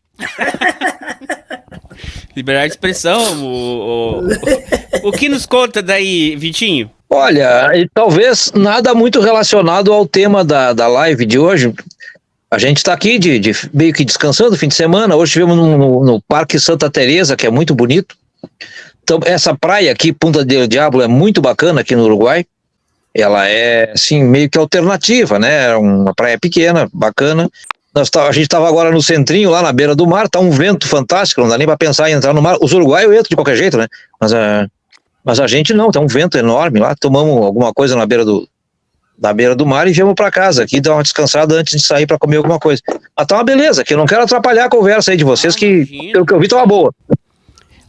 Liberdade de expressão. O que nos conta daí, Vitinho? Olha, e talvez nada muito relacionado ao tema da live de hoje. A gente está aqui meio que descansando, fim de semana. Hoje estivemos no Parque Santa Teresa, que é muito bonito. Então, essa praia aqui, Punta del Diablo, é muito bacana aqui no Uruguai. Ela é, assim, meio que alternativa, né? Uma praia pequena, bacana. A gente estava agora no centrinho, lá na beira do mar. Tá um vento fantástico, não dá nem para pensar em entrar no mar. Os uruguaios entram de qualquer jeito, né? Mas a gente não, tá um vento enorme lá. Tomamos alguma coisa na beira do mar e viemos para casa aqui, dar uma descansada antes de sair para comer alguma coisa. Mas tá uma beleza, que eu não quero atrapalhar a conversa aí de vocês, que pelo que eu vi tá uma boa.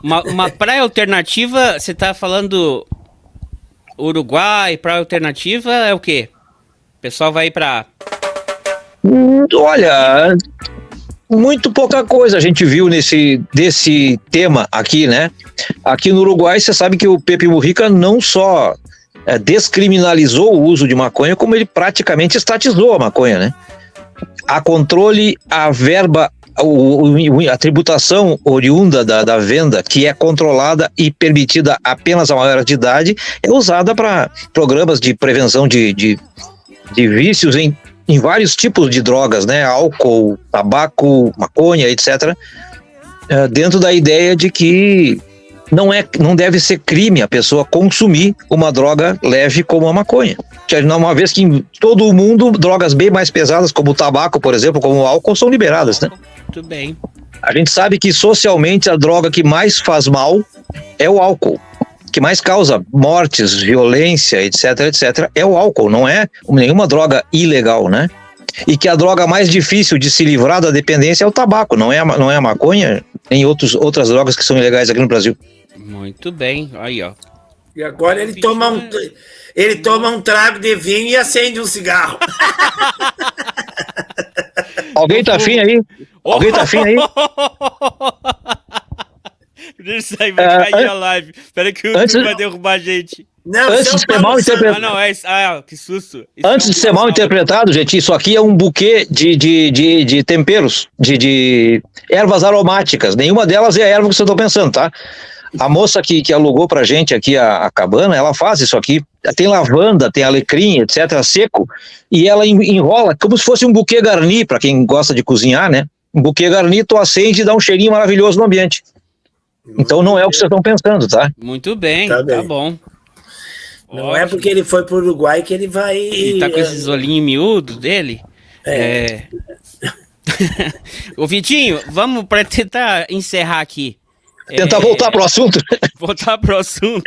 Uma praia alternativa, você tá falando Uruguai, praia alternativa é o quê? O pessoal vai ir pra... Olha, muito pouca coisa a gente viu desse tema aqui, né? Aqui no Uruguai, você sabe que o Pepe Mujica não só descriminalizou o uso de maconha, como ele praticamente estatizou a maconha, né? A controle, a verba, a tributação oriunda da venda, que é controlada e permitida apenas a maiores de idade, é usada para programas de prevenção de vícios em vários tipos de drogas, né? Álcool, tabaco, maconha, etc. Dentro da ideia de que não deve ser crime a pessoa consumir uma droga leve como a maconha. Uma vez que em todo o mundo, drogas bem mais pesadas, como o tabaco, por exemplo, como o álcool, são liberadas, né? Muito bem. A gente sabe que socialmente a droga que mais faz mal é o álcool. Que mais causa mortes, violência, etc, é o álcool, não é nenhuma droga ilegal, né? E que a droga mais difícil de se livrar da dependência é o tabaco, não é a maconha, nem outras drogas que são ilegais aqui no Brasil. Muito bem, aí ó. E agora ele toma um trago de vinho e acende um cigarro. Alguém tá afim aí? Alguém tá afim aí? Isso aí vai cair a live. Espera que o YouTube vai derrubar a gente. Não, antes de ser mal interpretado. Que susto. Antes de ser mal interpretado, gente, isso aqui é um buquê de temperos, de ervas aromáticas. Nenhuma delas é a erva que você tá pensando, tá? A moça que alugou pra gente aqui a cabana, ela faz isso aqui. Tem lavanda, tem alecrim, etc, seco, e ela enrola como se fosse um buquê garni, pra quem gosta de cozinhar, né? Um buquê garni, tu acende e dá um cheirinho maravilhoso no ambiente. Então não é o que vocês estão pensando, tá? Muito bem, tá bom. Não ótimo. É porque ele foi pro Uruguai que ele vai... Ele tá com esses olhinhos miúdos dele. Ô Vitinho, vamos para tentar encerrar aqui. Tentar voltar pro assunto. Voltar pro assunto.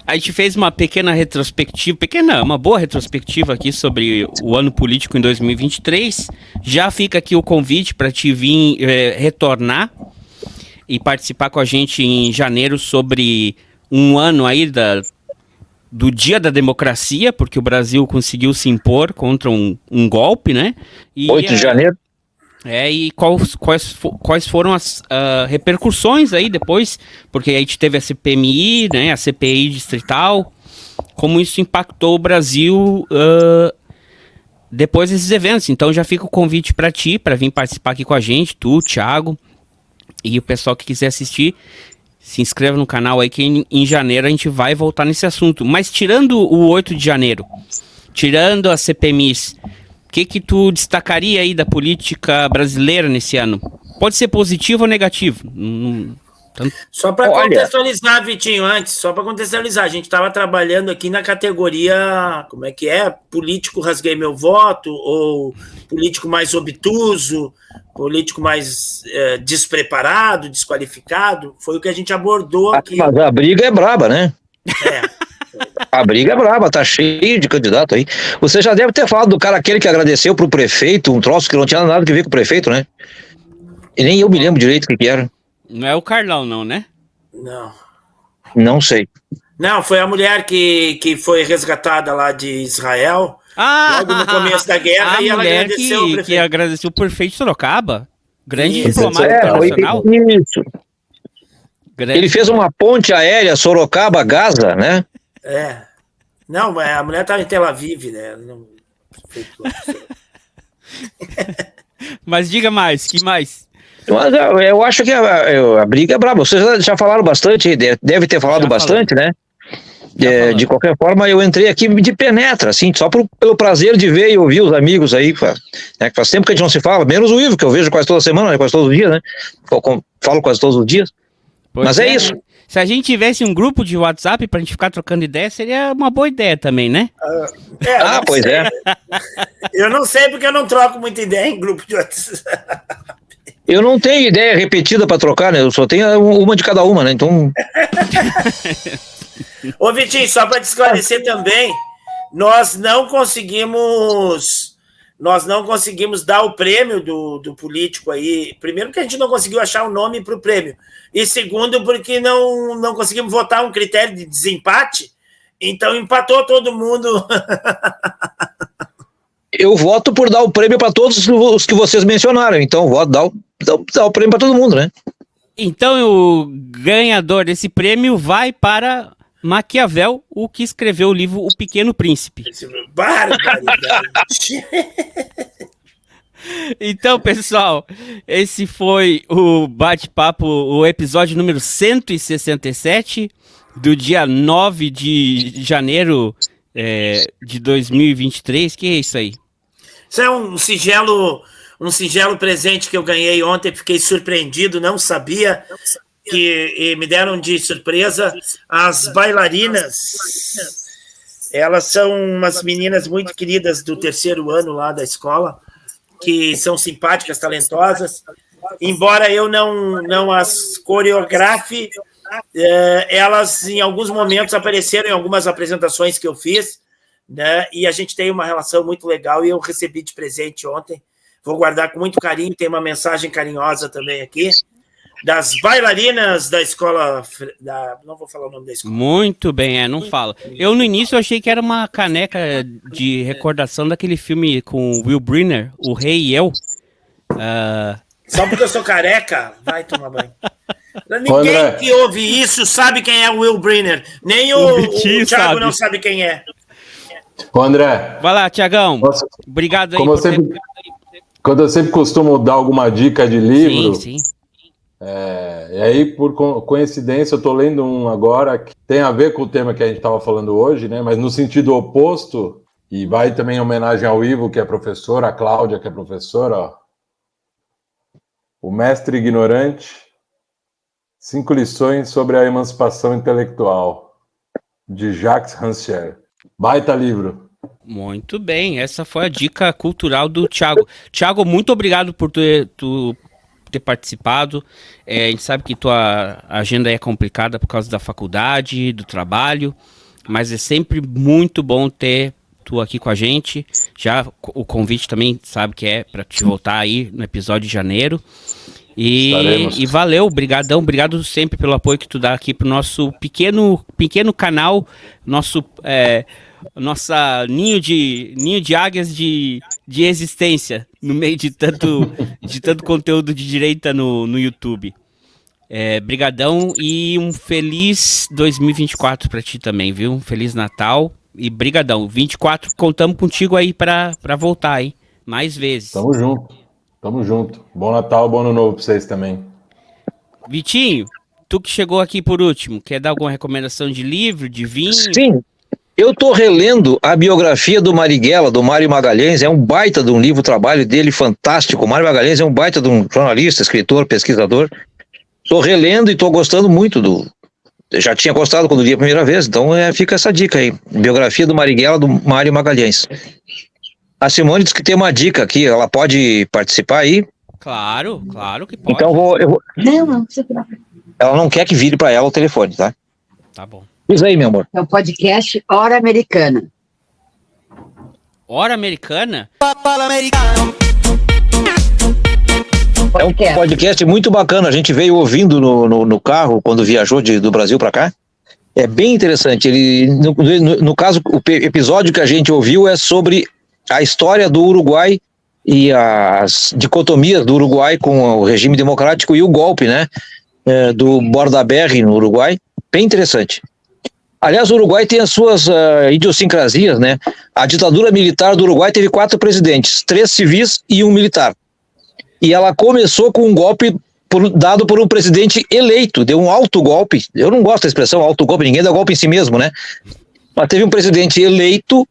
A gente fez uma pequena retrospectiva, uma boa retrospectiva aqui sobre o ano político em 2023. Já fica aqui o convite para te vir retornar e participar com a gente em janeiro sobre um ano aí do Dia da Democracia, porque o Brasil conseguiu se impor contra um golpe, né? 8 de janeiro. E quais foram as repercussões aí depois, porque a gente teve a CPMI, né, a CPI distrital, como isso impactou o Brasil depois desses eventos. Então já fica o convite para ti, para vir participar aqui com a gente, tu, Thiago, e o pessoal que quiser assistir. Se inscreva no canal aí que em janeiro a gente vai voltar nesse assunto. Mas tirando o 8 de janeiro, tirando a CPMIs, o que tu destacaria aí da política brasileira nesse ano? Pode ser positivo ou negativo. Só para contextualizar, Vitinho, só para contextualizar, a gente estava trabalhando aqui na categoria, como é que é? Político rasguei meu voto, ou político mais obtuso, político mais despreparado, desqualificado, foi o que a gente abordou aqui. Mas a briga é braba, né? A briga é braba, tá cheio de candidato aí. Você já deve ter falado do cara aquele que agradeceu pro prefeito, um troço que não tinha nada a ver com o prefeito, né? E nem eu me lembro direito o que era. Não é o Carlão, não, né? Não. Não sei. Não, foi a mulher que foi resgatada lá de Israel, logo no começo da guerra, e ela agradeceu o prefeito. Que agradeceu o prefeito de Sorocaba. Grande Isso. diplomata internacional. Isso. Ele fez uma ponte aérea Sorocaba-Gaza, né? Não, a mulher estava em Tel Aviv, né? Não... Mas diga mais, que mais? Mas eu acho que a briga é braba. Vocês já falaram bastante, deve ter falado bastante, né? De qualquer forma, eu entrei aqui de penetra, assim, só pelo prazer de ver e ouvir os amigos aí, né? Faz tempo que a gente não se fala, menos o Ivo, que eu vejo quase toda semana, quase todos os dias, né? Falo quase todos os dias. Mas é isso. Se a gente tivesse um grupo de WhatsApp pra gente ficar trocando ideia, seria uma boa ideia também, né? Pois é. Eu não sei porque eu não troco muita ideia em grupo de WhatsApp. Eu não tenho ideia repetida pra trocar, né? Eu só tenho uma de cada uma, né? Então... Ô, Vitinho, só para te esclarecer também, nós não conseguimos dar o prêmio do político aí. Primeiro que a gente não conseguiu achar o nome para o prêmio. E segundo, porque não conseguimos votar um critério de desempate. Então empatou todo mundo. Eu voto por dar o prêmio para todos os que vocês mencionaram. Então eu voto dar o prêmio para todo mundo, né? Então o ganhador desse prêmio vai para Maquiavel, o que escreveu o livro O Pequeno Príncipe. Barbaridade. Então, pessoal, esse foi o bate-papo, o episódio número 167 do dia 9 de janeiro de 2023. Que é isso aí? Isso é um singelo presente que eu ganhei ontem, fiquei surpreendido, não sabia, que me deram de surpresa. As bailarinas, elas são umas meninas muito queridas do terceiro ano lá da escola, que são simpáticas, talentosas. Embora eu não as coreografe, elas em alguns momentos apareceram em algumas apresentações que eu fiz, né? E a gente tem uma relação muito legal e eu recebi de presente ontem. Vou guardar com muito carinho, tem uma mensagem carinhosa também aqui, das bailarinas da escola, não vou falar o nome da escola. Muito bem, não fala. Eu no início eu achei que era uma caneca de recordação daquele filme com Will Brenner, O Rei e Eu. Só porque eu sou careca, vai tomar banho. Ninguém que ouve isso sabe quem é o Will Brenner, nem o Thiago não sabe quem é. Ô André. Vai lá, Thiagão. Obrigado aí. Quando eu sempre costumo dar alguma dica de livro... Sim. E aí, por coincidência, eu estou lendo um agora que tem a ver com o tema que a gente estava falando hoje, né? Mas no sentido oposto, e vai também em homenagem ao Ivo, que é professor, a Cláudia, que é professora, ó. O Mestre Ignorante, 5 lições sobre a emancipação intelectual, de Jacques Rancière. Baita livro. Muito bem, essa foi a dica cultural do Thiago. Thiago, muito obrigado por ter participado. A gente sabe que tua agenda é complicada por causa da faculdade, do trabalho, mas é sempre muito bom ter tu aqui com a gente. Já o convite também sabe que é para te voltar aí no episódio de janeiro. E valeu, obrigado sempre pelo apoio que tu dá aqui pro nosso pequeno canal, nossa ninho de águias de existência no meio de tanto conteúdo de direita no YouTube. Brigadão e um feliz 2024 para ti também, viu? Um feliz Natal e brigadão. 24, contamos contigo aí para voltar, hein? Mais vezes. Tamo junto. Bom Natal, bom Ano Novo pra vocês também. Vitinho, tu que chegou aqui por último, quer dar alguma recomendação de livro, de vinho? Sim, eu tô relendo a biografia do Marighella, do Mário Magalhães, é um baita de um livro, o trabalho dele fantástico. O Mário Magalhães é um baita de um jornalista, escritor, pesquisador. Tô relendo e tô gostando muito eu já tinha gostado quando li a primeira vez, então fica essa dica aí. Biografia do Marighella, do Mário Magalhães. A Simone disse que tem uma dica aqui, ela pode participar aí? Claro que pode. Então não, ela não quer que vire para ela o telefone, tá? Tá bom. Diz aí, meu amor. É o podcast Hora Americana. Hora Americana? É um podcast muito bacana, a gente veio ouvindo no carro quando viajou do Brasil para cá. É bem interessante. Ele, no caso, o episódio que a gente ouviu é sobre a história do Uruguai e as dicotomias do Uruguai com o regime democrático e o golpe, né, do Bordaberry no Uruguai. Bem interessante. Aliás, o Uruguai tem as suas idiosincrasias, né? A ditadura militar do Uruguai teve 4 presidentes, 3 civis e 1 militar. E ela começou com um golpe dado por um presidente eleito, deu um autogolpe. Eu não gosto da expressão autogolpe, ninguém dá golpe em si mesmo, né? Mas teve um presidente eleito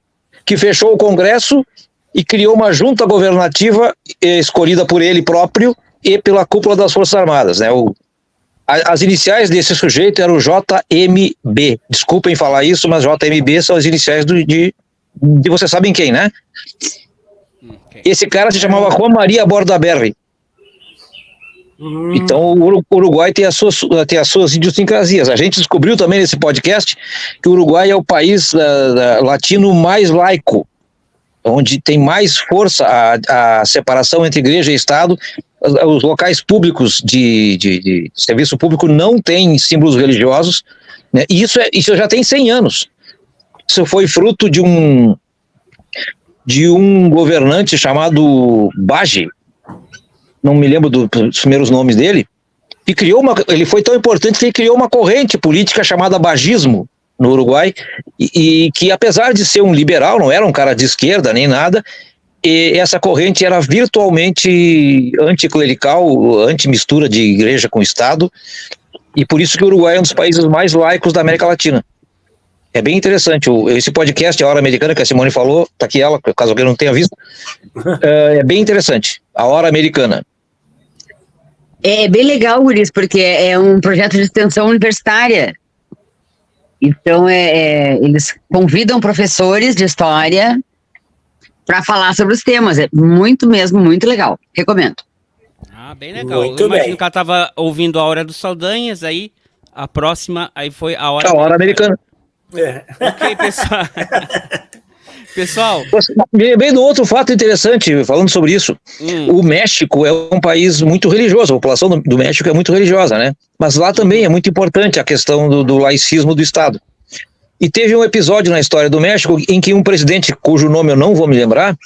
que fechou o Congresso e criou uma junta governativa escolhida por ele próprio e pela cúpula das Forças Armadas, né? As iniciais desse sujeito eram JMB. Desculpem falar isso, mas JMB são as iniciais de vocês sabem quem, né? Esse cara se chamava Juan Maria Bordaberry. Então o Uruguai tem as suas idiosincrasias. A gente descobriu também nesse podcast que o Uruguai é o país latino mais laico, onde tem mais força a separação entre igreja e Estado. Os locais públicos de serviço público não têm símbolos religiosos, né? E isso já tem 100 anos. Isso foi fruto de um governante chamado Bage, não me lembro dos primeiros nomes dele, e ele foi tão importante que ele criou uma corrente política chamada bagismo no Uruguai, e que apesar de ser um liberal, não era um cara de esquerda nem nada, e essa corrente era virtualmente anticlerical, anti-mistura de igreja com Estado, e por isso que o Uruguai é um dos países mais laicos da América Latina. É bem interessante, esse podcast, A Hora Americana, que a Simone falou, tá aqui ela, caso alguém não tenha visto, é bem interessante, A Hora Americana. É bem legal, Uris, porque é um projeto de extensão universitária. Então, eles convidam professores de história para falar sobre os temas. É muito mesmo, muito legal. Recomendo. Ah, bem legal. Eu imagino que ela estava ouvindo A Hora dos Saldanhas, aí a próxima, aí foi A Hora Americana. Ok, pessoal. Pessoal, me lembrei de outro fato interessante, falando sobre isso. O México é um país muito religioso, a população do México é muito religiosa, né? Mas lá também é muito importante a questão do laicismo do Estado. E teve um episódio na história do México em que um presidente, cujo nome eu não vou me lembrar,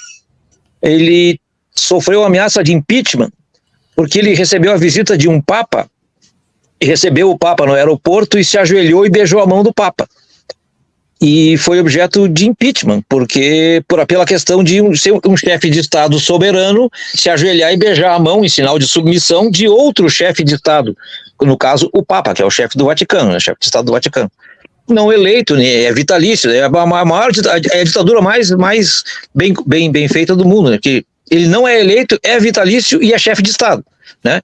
ele sofreu ameaça de impeachment, porque ele recebeu a visita de um papa, e recebeu o papa no aeroporto e se ajoelhou e beijou a mão do papa. E foi objeto de impeachment, pela questão de ser um chefe de Estado soberano se ajoelhar e beijar a mão em sinal de submissão de outro chefe de Estado, no caso o Papa, que é o chefe do Vaticano, né, chefe de Estado do Vaticano. Não eleito, né, é vitalício, é a ditadura mais bem feita do mundo, né, que ele não é eleito, é vitalício e é chefe de Estado, né?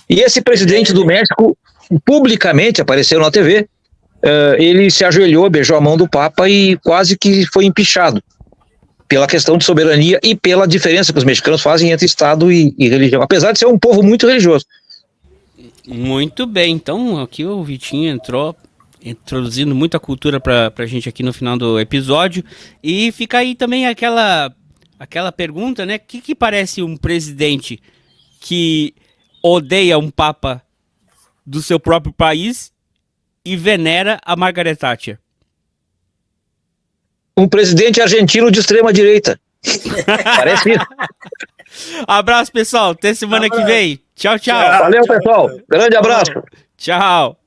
E esse presidente do México publicamente apareceu na TV. Ele se ajoelhou, beijou a mão do Papa e quase que foi empichado pela questão de soberania e pela diferença que os mexicanos fazem entre Estado e religião, apesar de ser um povo muito religioso. Muito bem, então aqui o Vitinho entrou introduzindo muita cultura pra gente aqui no final do episódio, e fica aí também aquela pergunta, né, que parece um presidente que odeia um Papa do seu próprio país e venera a Margaret Thatcher? Um presidente argentino de extrema direita. Parece isso. Abraço, pessoal. Até semana que vem. Tchau, tchau. Valeu, pessoal. Grande abraço. Tchau.